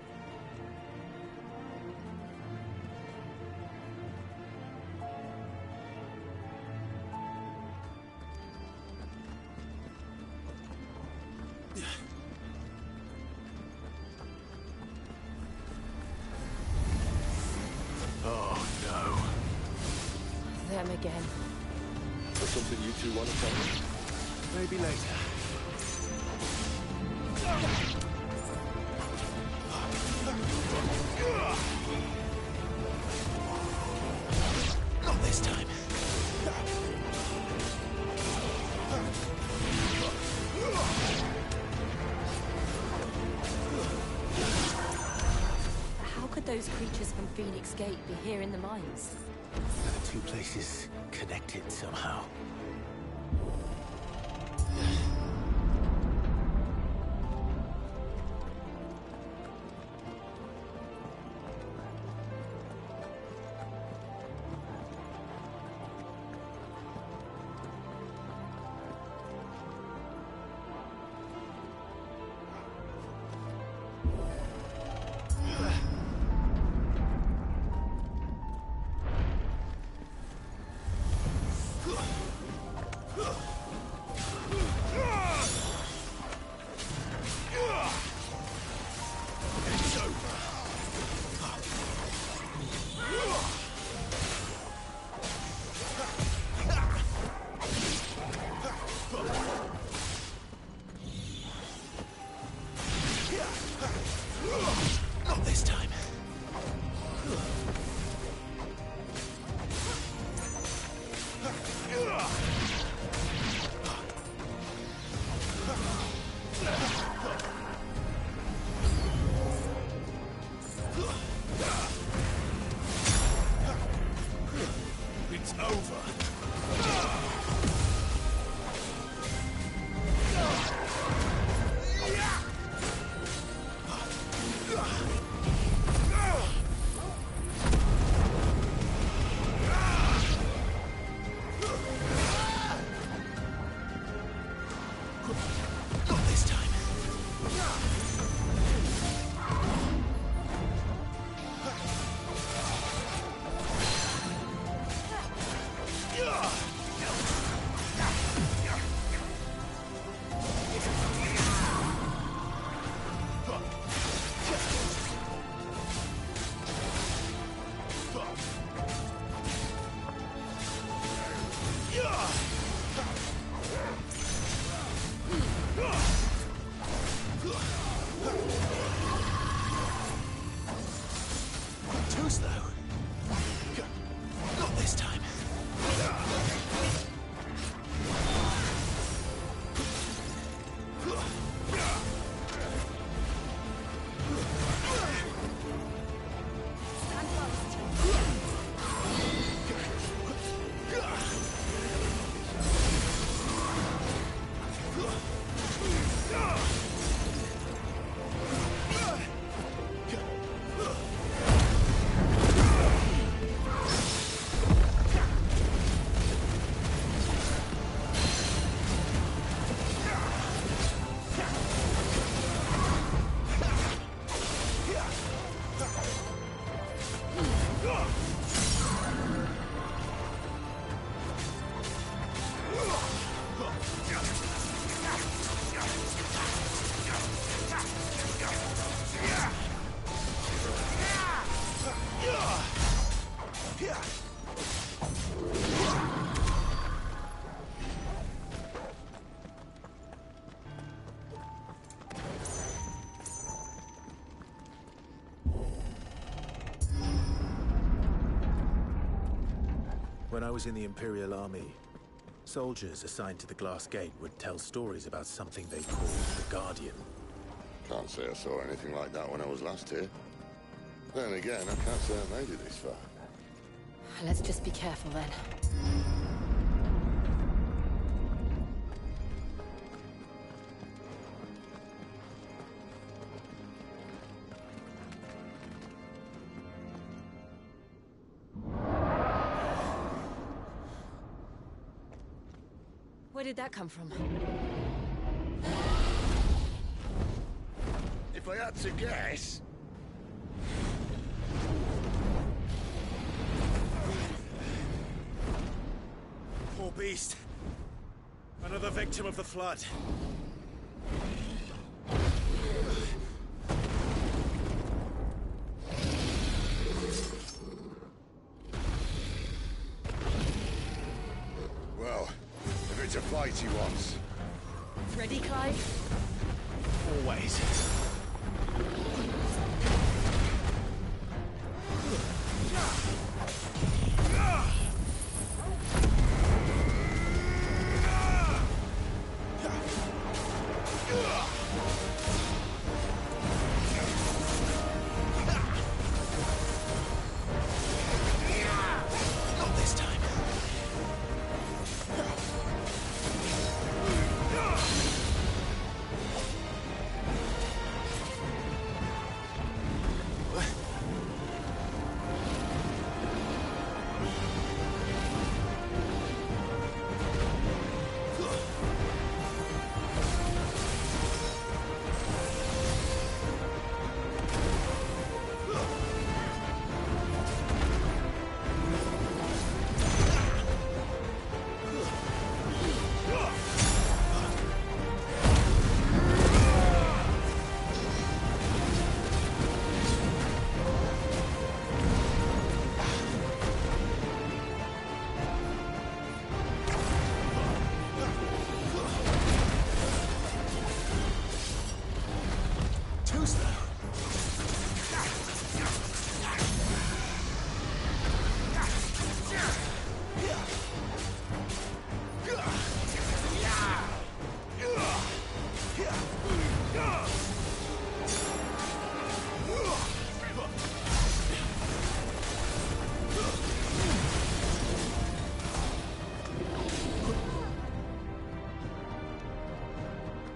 Oh, no. Them again. There's something you two want to tell me? Maybe later. Not this time. How could those creatures from Phoenix Gate be here in the mines? Are the 2 places connected somehow? When I was in the Imperial Army, soldiers assigned to the Glass Gate would tell stories about something they called the Guardian. Can't say I saw anything like that when I was last here. Then again, I can't say I made it this far. Let's just be careful then. Where did that come from? If I had to guess... Poor beast. Another victim of the Flood. Well, if it's a fight he wants. Ready, Clive? Always. Not this time.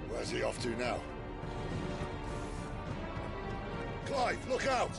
Where's he off to now? Clive, look out!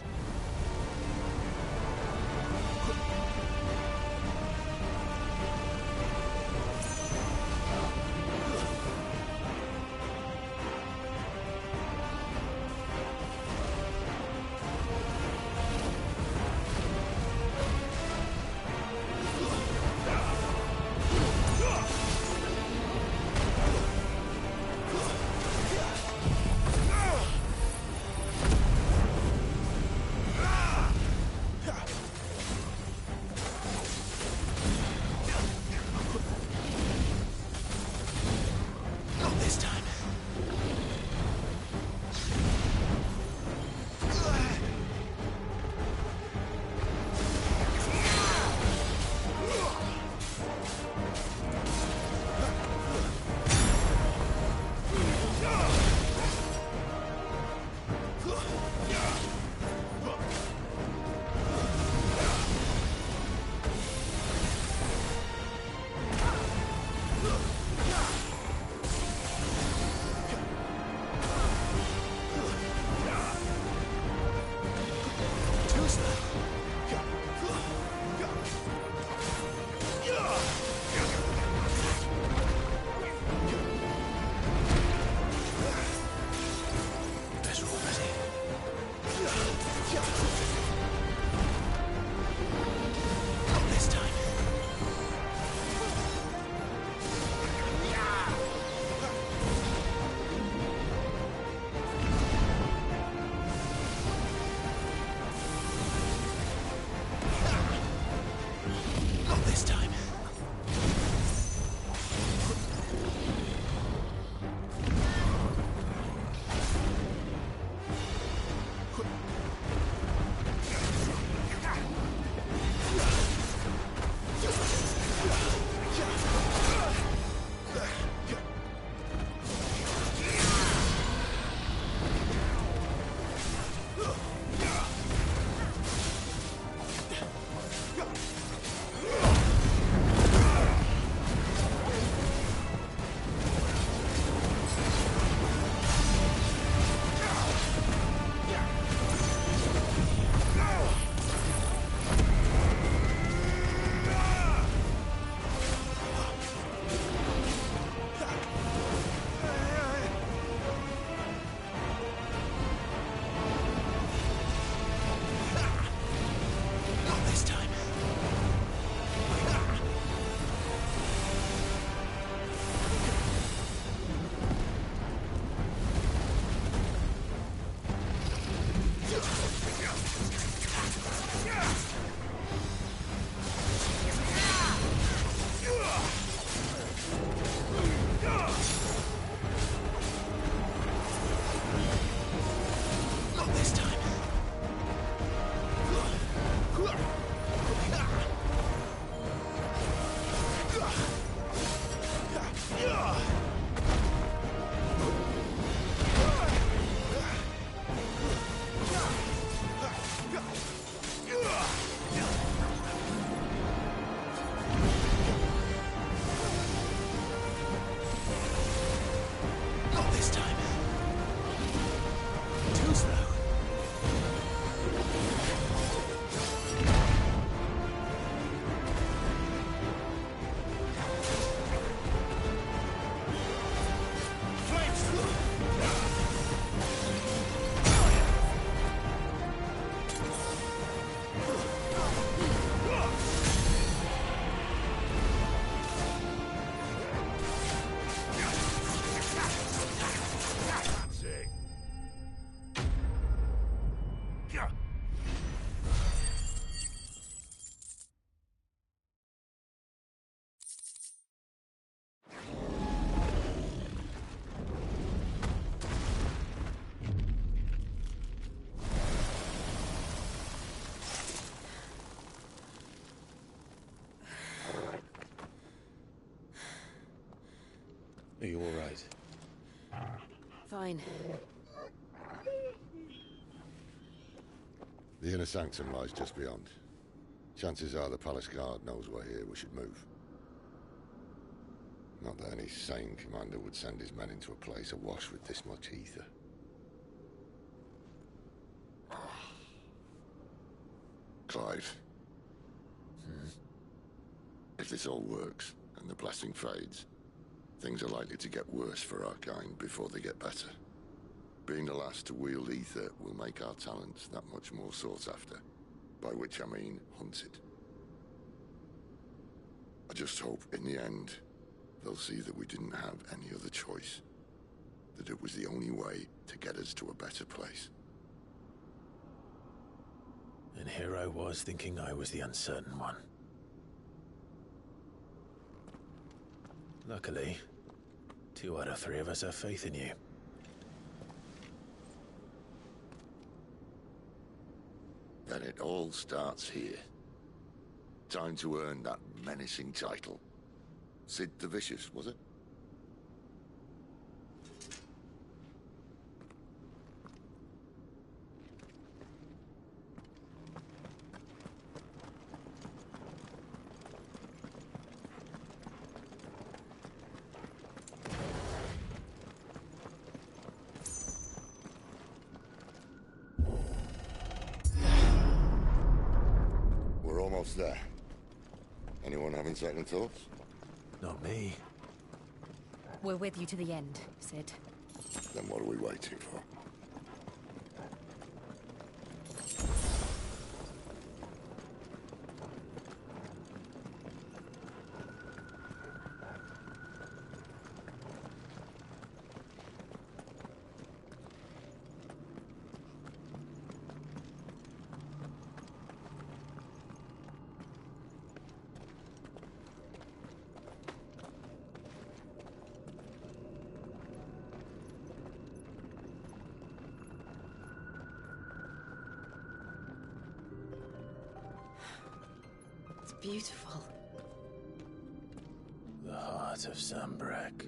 Are you all right? Fine. The inner sanctum lies just beyond. Chances are the palace guard knows we're here. We should move. Not that any sane commander would send his men into a place awash with this much ether. Clive. If this all works, and the blessing fades, things are likely to get worse for our kind before they get better. Being the last to wield ether will make our talents that much more sought after. By which I mean hunted. I just hope, in the end, they'll see that we didn't have any other choice. That it was the only way to get us to a better place. And here I was thinking I was the uncertain one. Luckily, 2 out of 3 of us have faith in you. Then it all starts here. Time to earn that menacing title. Sid the Vicious, was it? We're almost there. Anyone having second thoughts? Not me. We're with you to the end, Sid. Then what are we waiting for? Beautiful. The heart of Sambrek.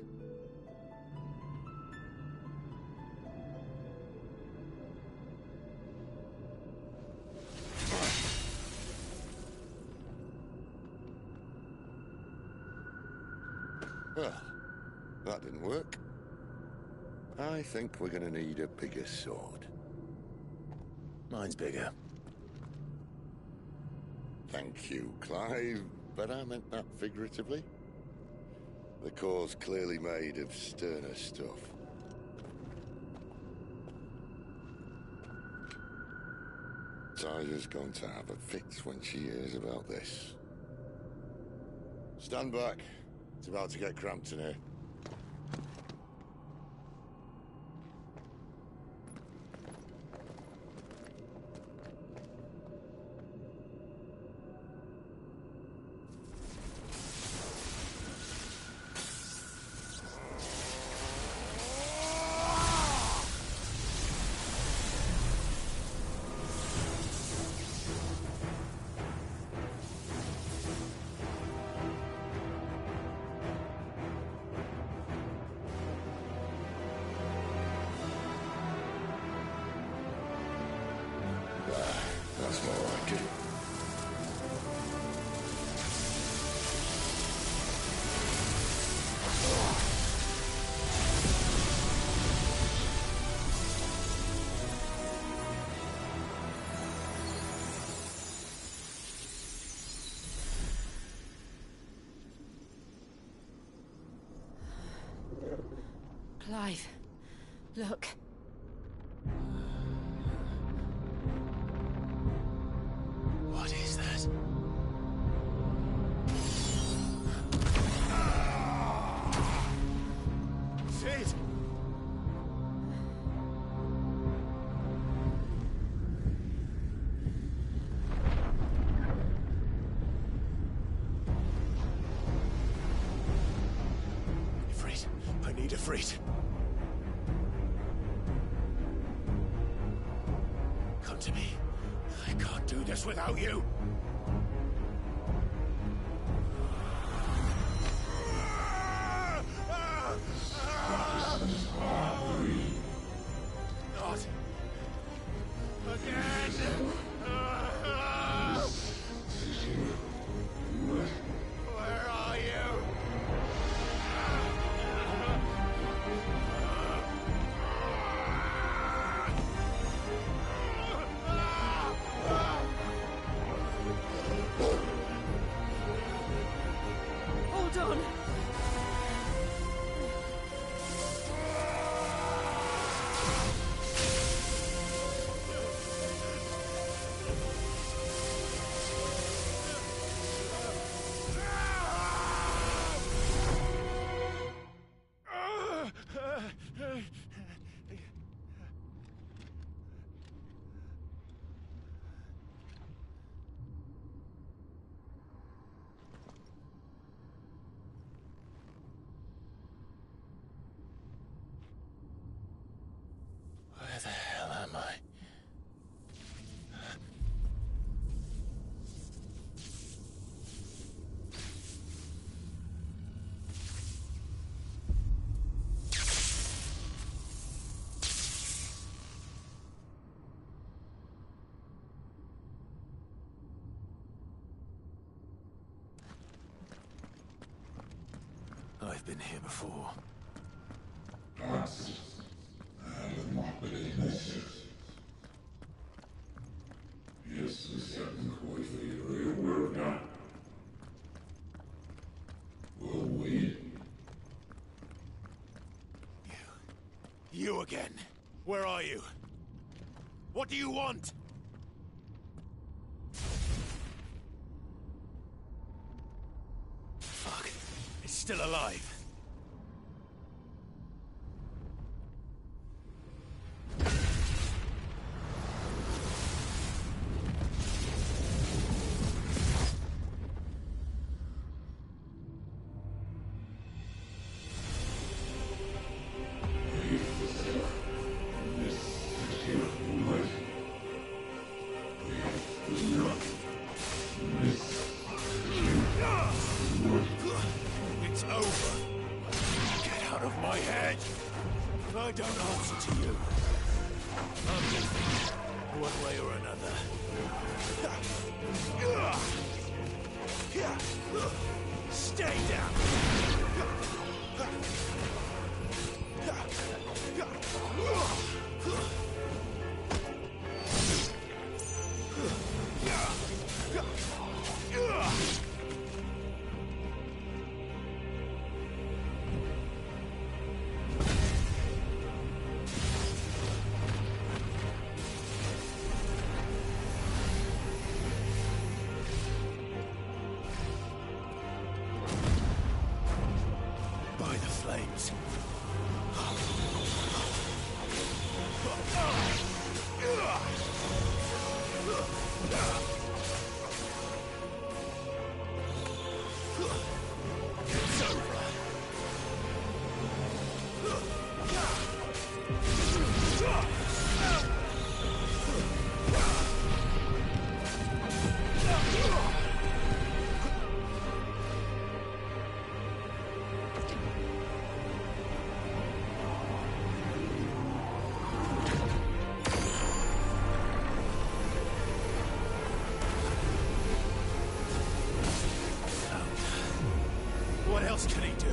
Well, that didn't work. I think we're gonna need a bigger sword. Mine's bigger. Thank you, Clive, but I meant that figuratively. The core's clearly made of sterner stuff. Tyler's going to have a fit when she hears about this. Stand back. It's about to get cramped in here. That's more like it. Clive, look. What is that? Sid! Ifrit. I need Ifrit. Come to me. I can't do this without you. been here before. You again. Where are you? What do you want? Fuck. It's still alive. It's over. Get out of my head. I don't answer to you. I'm moving, one way or another. Stay down. By the flames. It's over. What else can he do?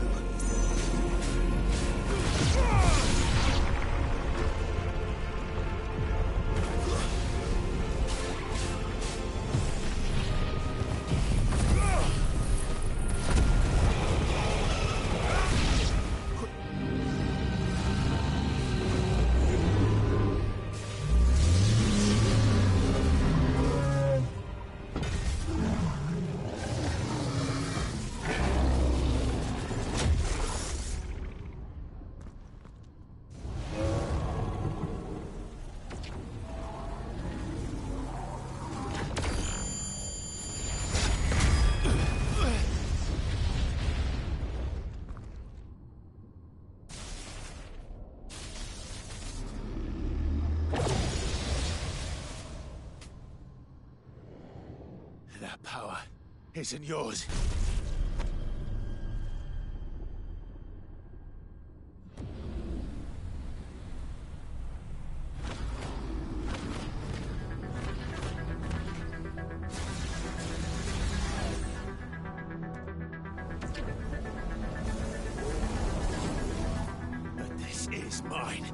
That power isn't yours. But this is mine.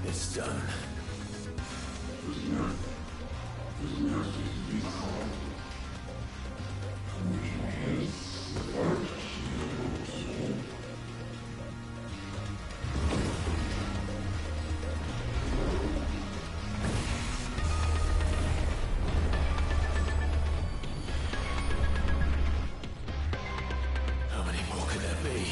It's done. How many more could there be?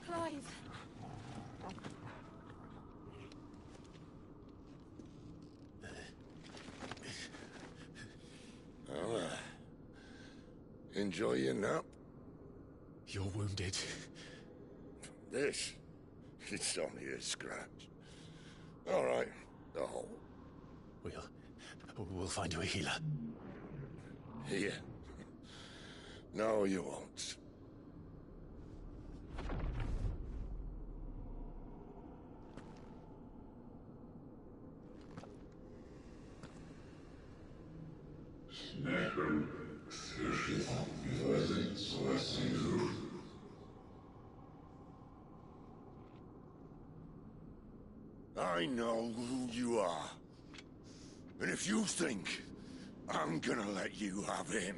Clive. Well, enjoy your nap. You're wounded. This? It's only a scratch. All right. Oh. We'll find you a healer. Here. No, you won't. I know who you are. And if you think I'm gonna let you have him...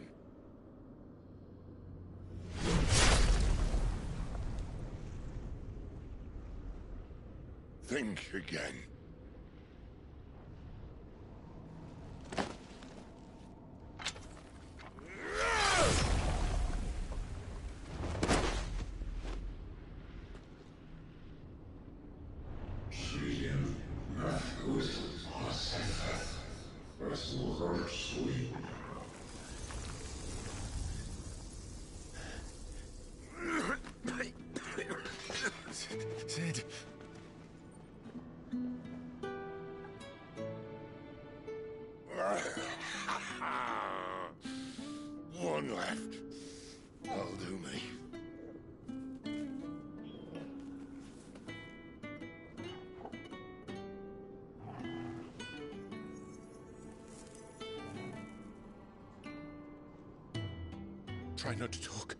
think again. Sid. One left. That'll do me. Try not to talk.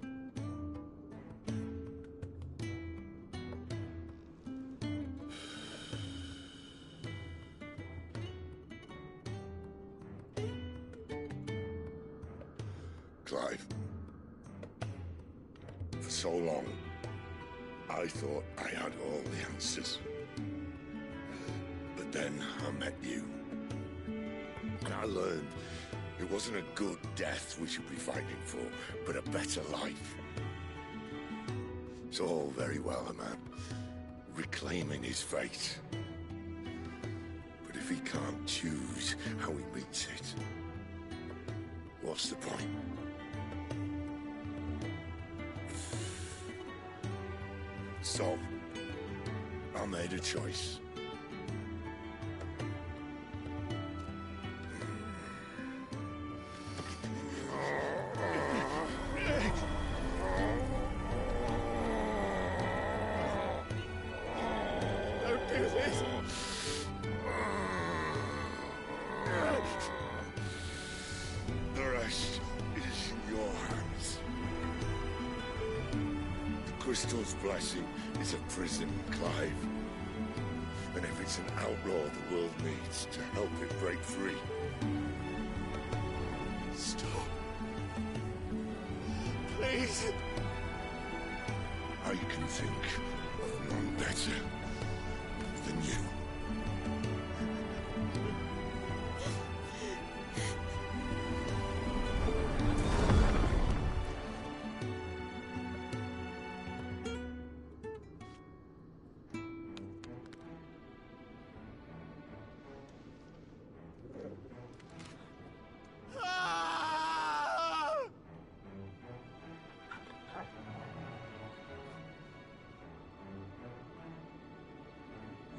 Clive. For so long, I thought I had all the answers. But then I met you. And I learned it wasn't a good death we should be fighting for, but a better life. It's all very well, a man reclaiming his fate. But if he can't choose how he meets it, what's the point? So, I made a choice. Don't do this! The rest is in your hands. The Crystal's blessing is a prison, Clive. And if it's an outlaw the world needs to help it break free... Stop. Please. I can think of none better than you.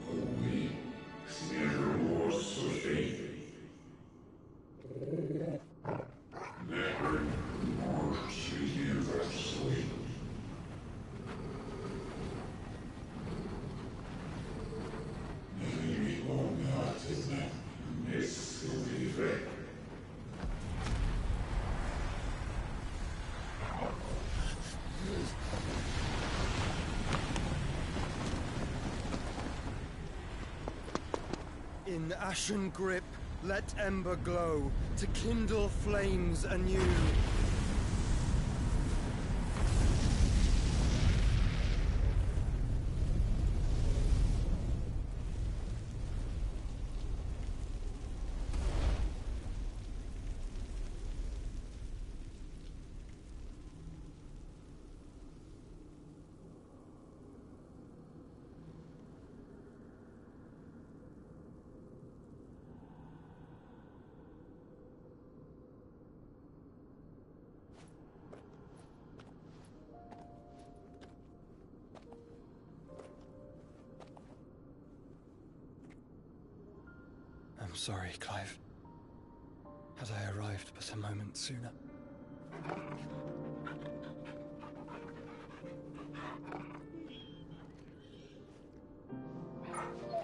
We In ashen grip, let ember glow, to kindle flames anew. I'm sorry, Clive. Had I arrived but a moment sooner.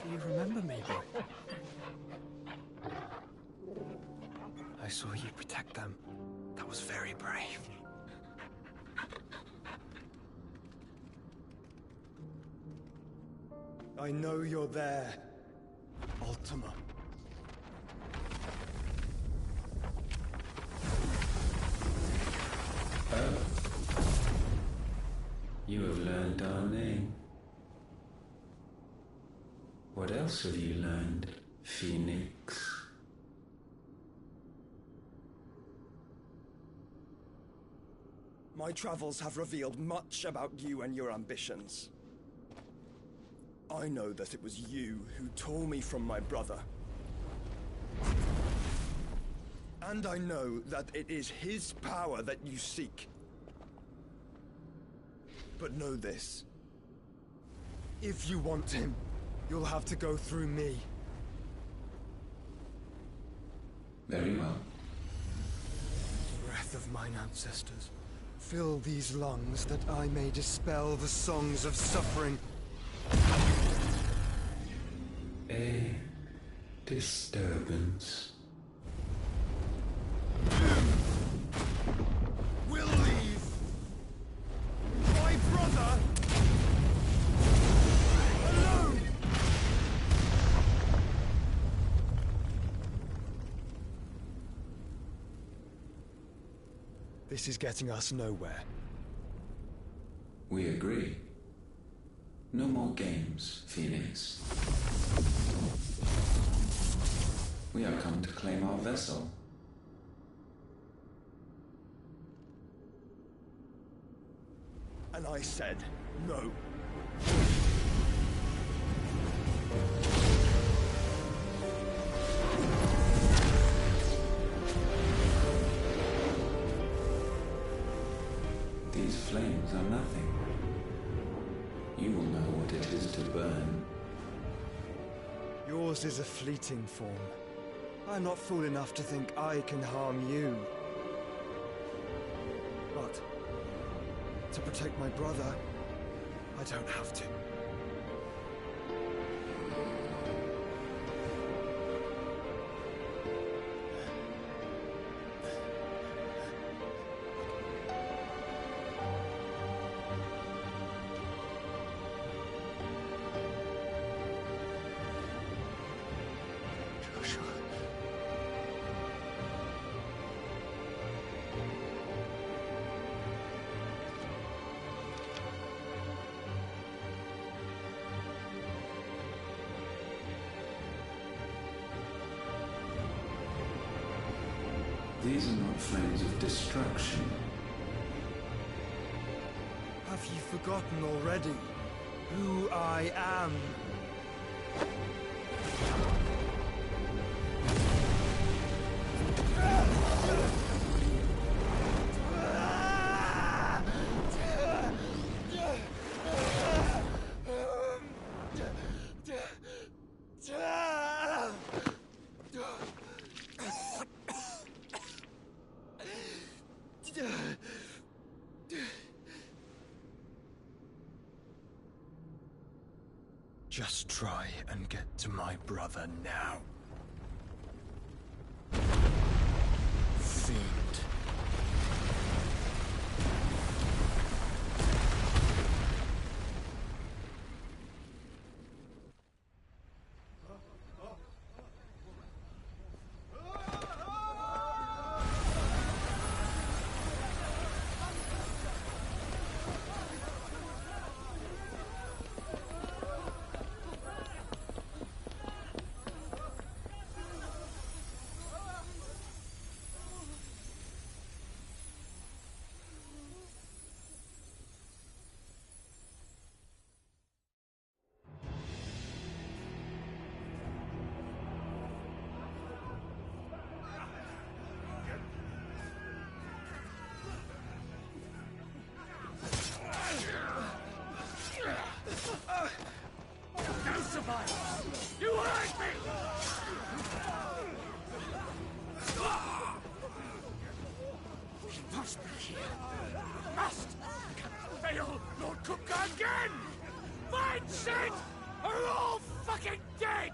Do you remember me, boy? I saw you protect them. That was very brave. I know you're there, Ultima. Oh. You have learned our name. What else have you learned, Phoenix? My travels have revealed much about you and your ambitions. I know that it was you who tore me from my brother. And I know that it is his power that you seek. But know this. If you want him, you'll have to go through me. Very well. Breath of mine ancestors, fill these lungs that I may dispel the songs of suffering. A disturbance. We'll leave. My brother alone. This is getting us nowhere. We agree. No more games, Phoenix. We have come to claim our vessel. And I said no. These flames are nothing. You will know what it is to burn. Yours is a fleeting form. I'm not fool enough to think I can harm you. But to protect my brother, I don't have to. These are not flames of destruction. Have you forgotten already who I am? Just try and get to my brother now. Fiend. fail, Lord Kupka again! Find Sid! Are all fucking dead!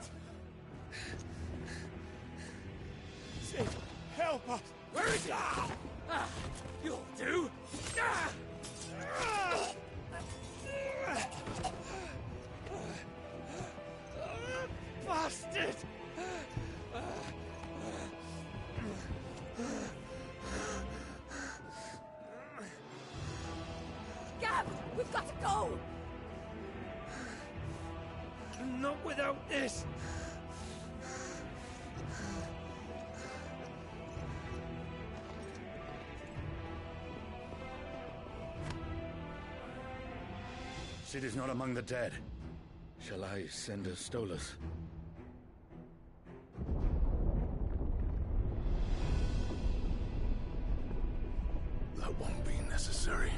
Sid, help us! Where is he? You'll do! Bastard! Gab, we've got to go! Not without this! Sid is not among the dead. Shall I send a Stolas? That won't be necessary.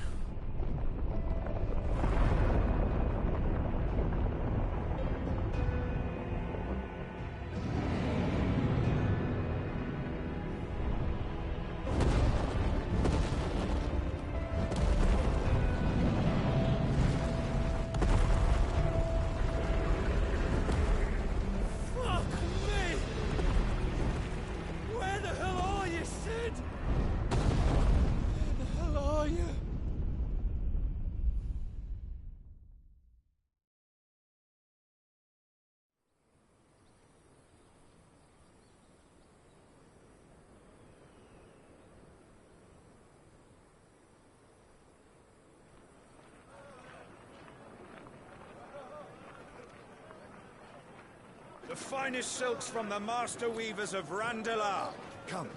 The finest silks from the master weavers of Randalar. Come,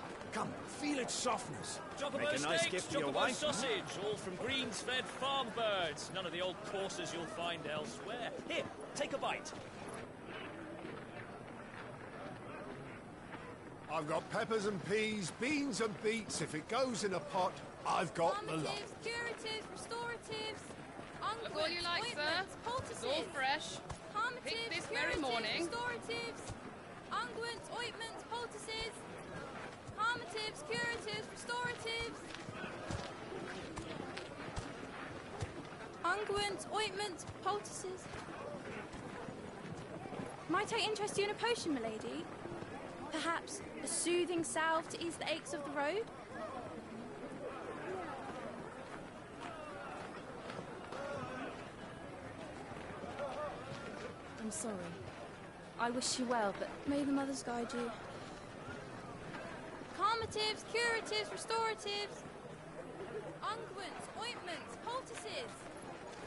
feel its softness. Chocobo Make a nice steaks, gift for your chocobo wife. sausage, all from greens-fed farm birds. None of the old courses you'll find elsewhere. Here, take a bite. I've got peppers and peas, beans and beets. If it goes in a pot, I've got the lot. Curatives, restoratives, Look all you like, sir. It's all fresh. Picked this very morning. Restoratives, unguents, ointments, poultices, harmatives, curatives, restoratives, unguents, ointments, poultices. Might I interest you in a potion, milady? Perhaps a soothing salve to ease the aches of the road? I'm sorry. I wish you well, but may the mothers guide you. Calmatives, curatives, restoratives, unguents, ointments, poultices.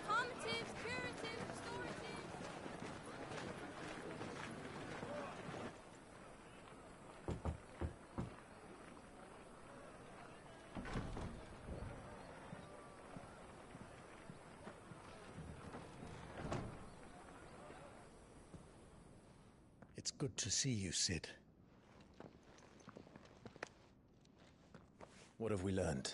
Calmatives, curatives, restoratives. It's good to see you, Sid. What have we learned?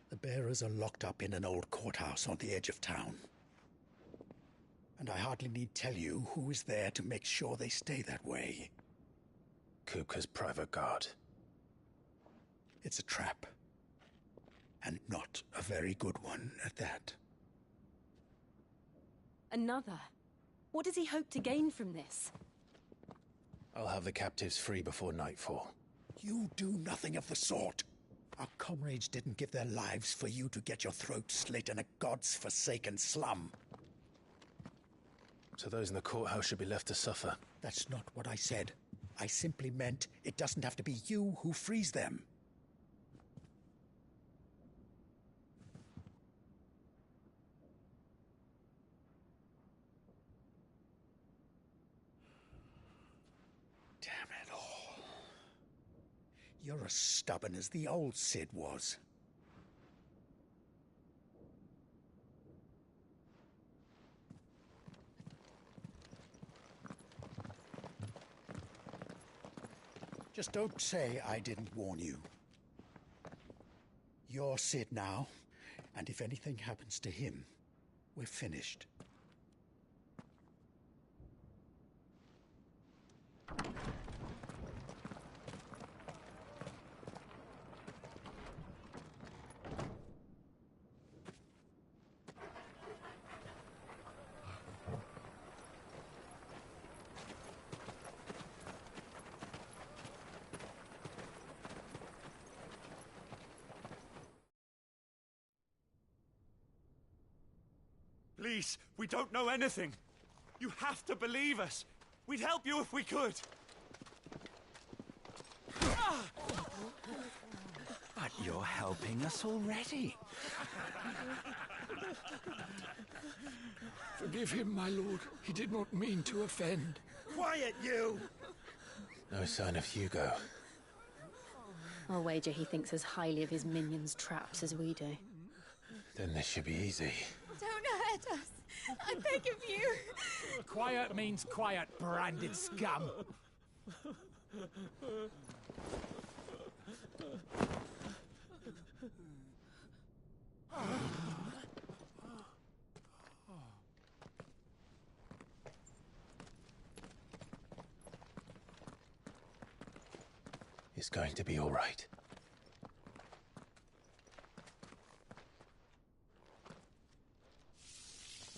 The bearers are locked up in an old courthouse on the edge of town. And I hardly need tell you who is there to make sure they stay that way. Kupka's private guard. It's a trap. And not a very good one at that. Another? What does he hope to gain from this? I'll have the captives free before nightfall. You do nothing of the sort. Our comrades didn't give their lives for you to get your throat slit in a god's forsaken slum. So those in the courthouse should be left to suffer. That's not what I said. I simply meant it doesn't have to be you who frees them. You're as stubborn as the old Sid was. Just don't say I didn't warn you. You're Sid now, and if anything happens to him, we're finished. Please, we don't know anything. You have to believe us. We'd help you if we could. But you're helping us already. Forgive him, my lord. He did not mean to offend. Quiet, you! No sign of Hugo. I'll wager he thinks as highly of his minions' traps as we do. Then this should be easy. Don't hurt us. I beg of you. Quiet means quiet, branded scum. It's going to be all right.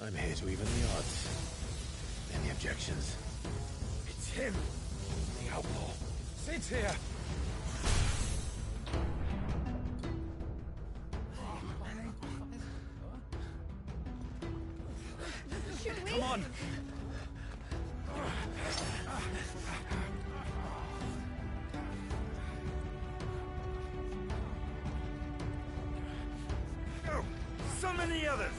I'm here to even the odds. Any objections? It's him! The outlaw. Sit here! Should we? Come on! Go! Summon the others!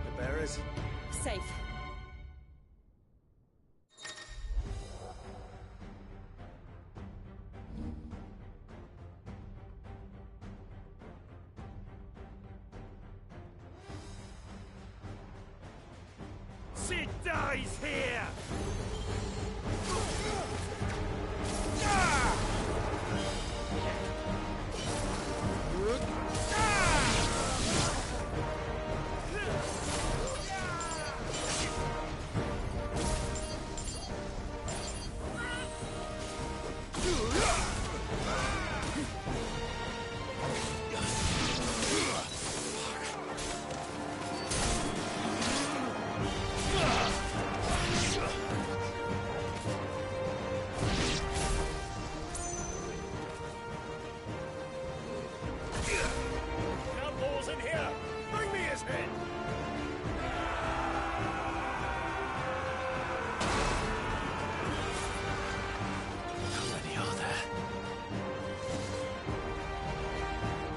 The bearers? Safe. Sid dies here! Outlaws in here! Bring me his head! How many are there?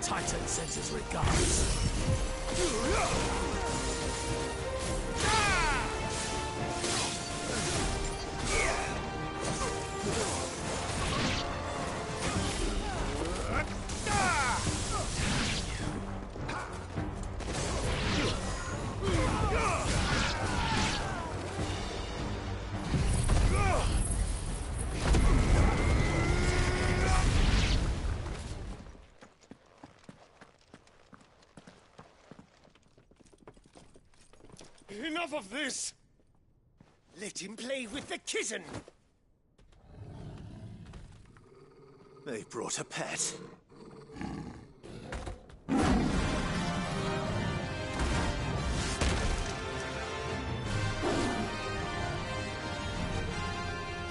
Titan sends his regards. Enough of this! Let him play with the kitten! They brought a pet.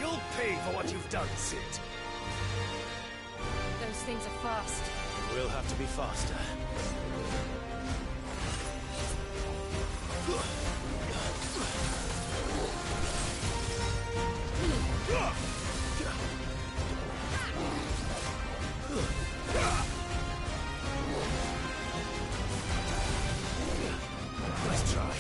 You'll pay for what you've done, Sid. Those things are fast. We'll have to be faster. Nice try.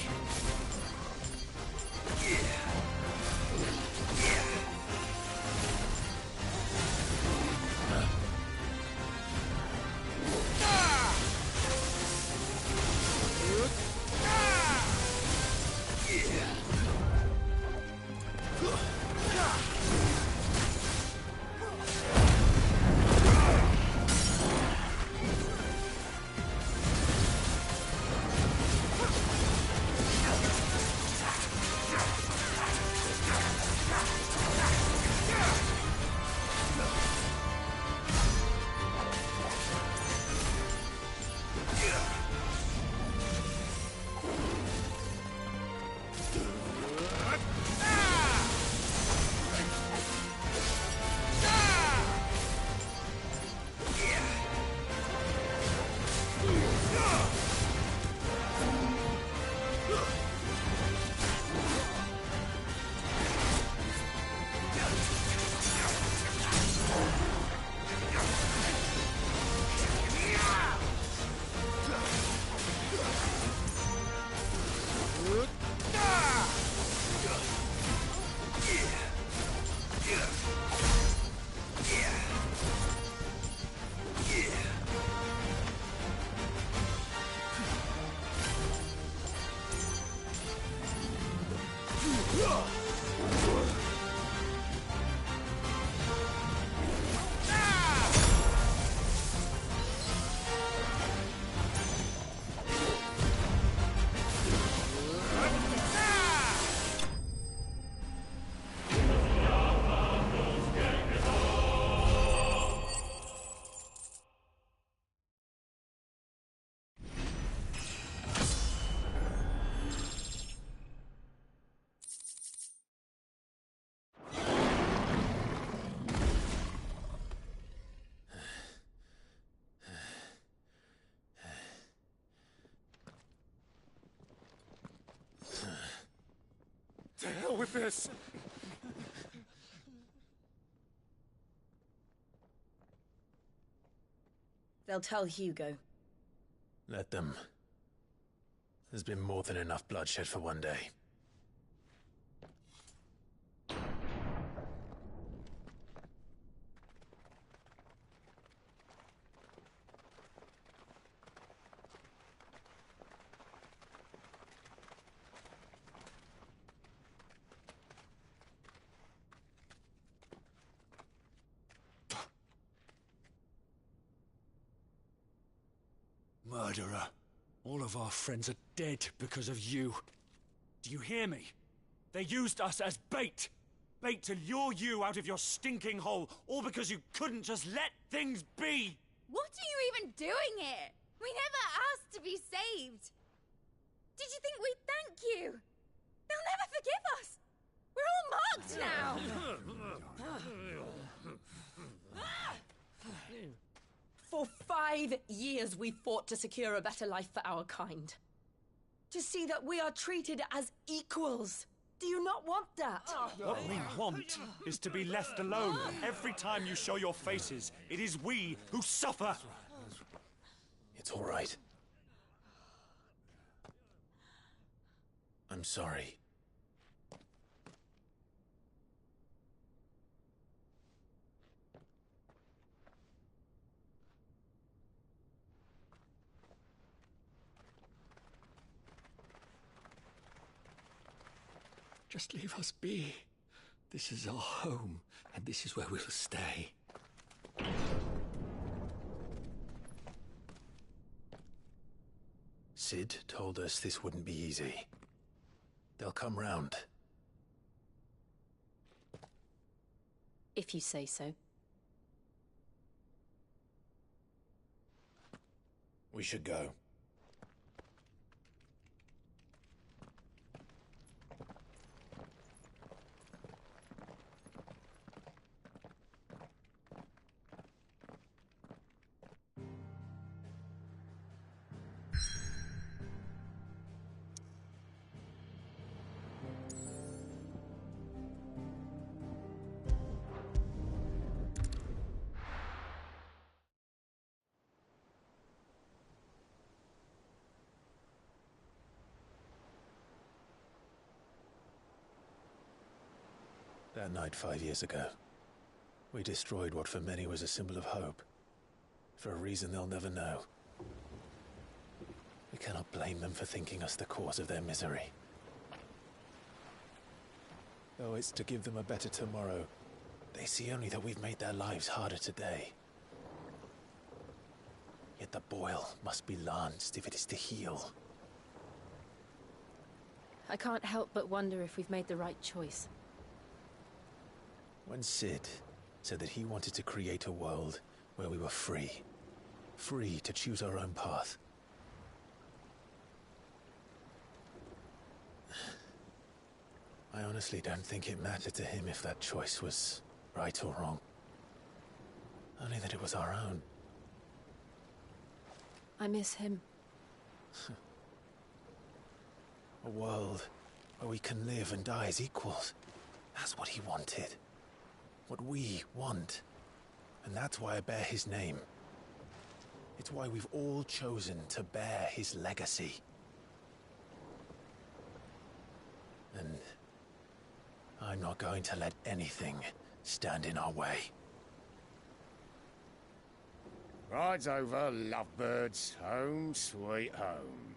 with this. They'll tell Hugo. Let them. There's been more than enough bloodshed for one day. Murderer. All of our friends are dead because of you. Do you hear me? They used us as bait. Bait to lure you out of your stinking hole, all because you couldn't just let things be. What are you even doing here? We never asked to be saved. Did you think we'd thank you? They'll never forgive us. We're all marked now. For 5 years we fought to secure a better life for our kind. To see that we are treated as equals. Do you not want that? What we want is to be left alone. Every time you show your faces, it is we who suffer. It's all right. I'm sorry. Just leave us be. This is our home, and this is where we'll stay. Sid told us this wouldn't be easy. They'll come round. If you say so. We should go. That night 5 years ago, we destroyed what for many was a symbol of hope. For a reason they'll never know. We cannot blame them for thinking us the cause of their misery. Though it's to give them a better tomorrow, they see only that we've made their lives harder today. Yet the boil must be lanced if it is to heal. I can't help but wonder if we've made the right choice. When Sid said that he wanted to create a world where we were free. Free to choose our own path. I honestly don't think it mattered to him if that choice was right or wrong. Only that it was our own. I miss him. A world where we can live and die as equals. That's what he wanted. What we want. And that's why I bear his name. It's why we've all chosen to bear his legacy. And I'm not going to let anything stand in our way. Ride's over, lovebirds. Home sweet home.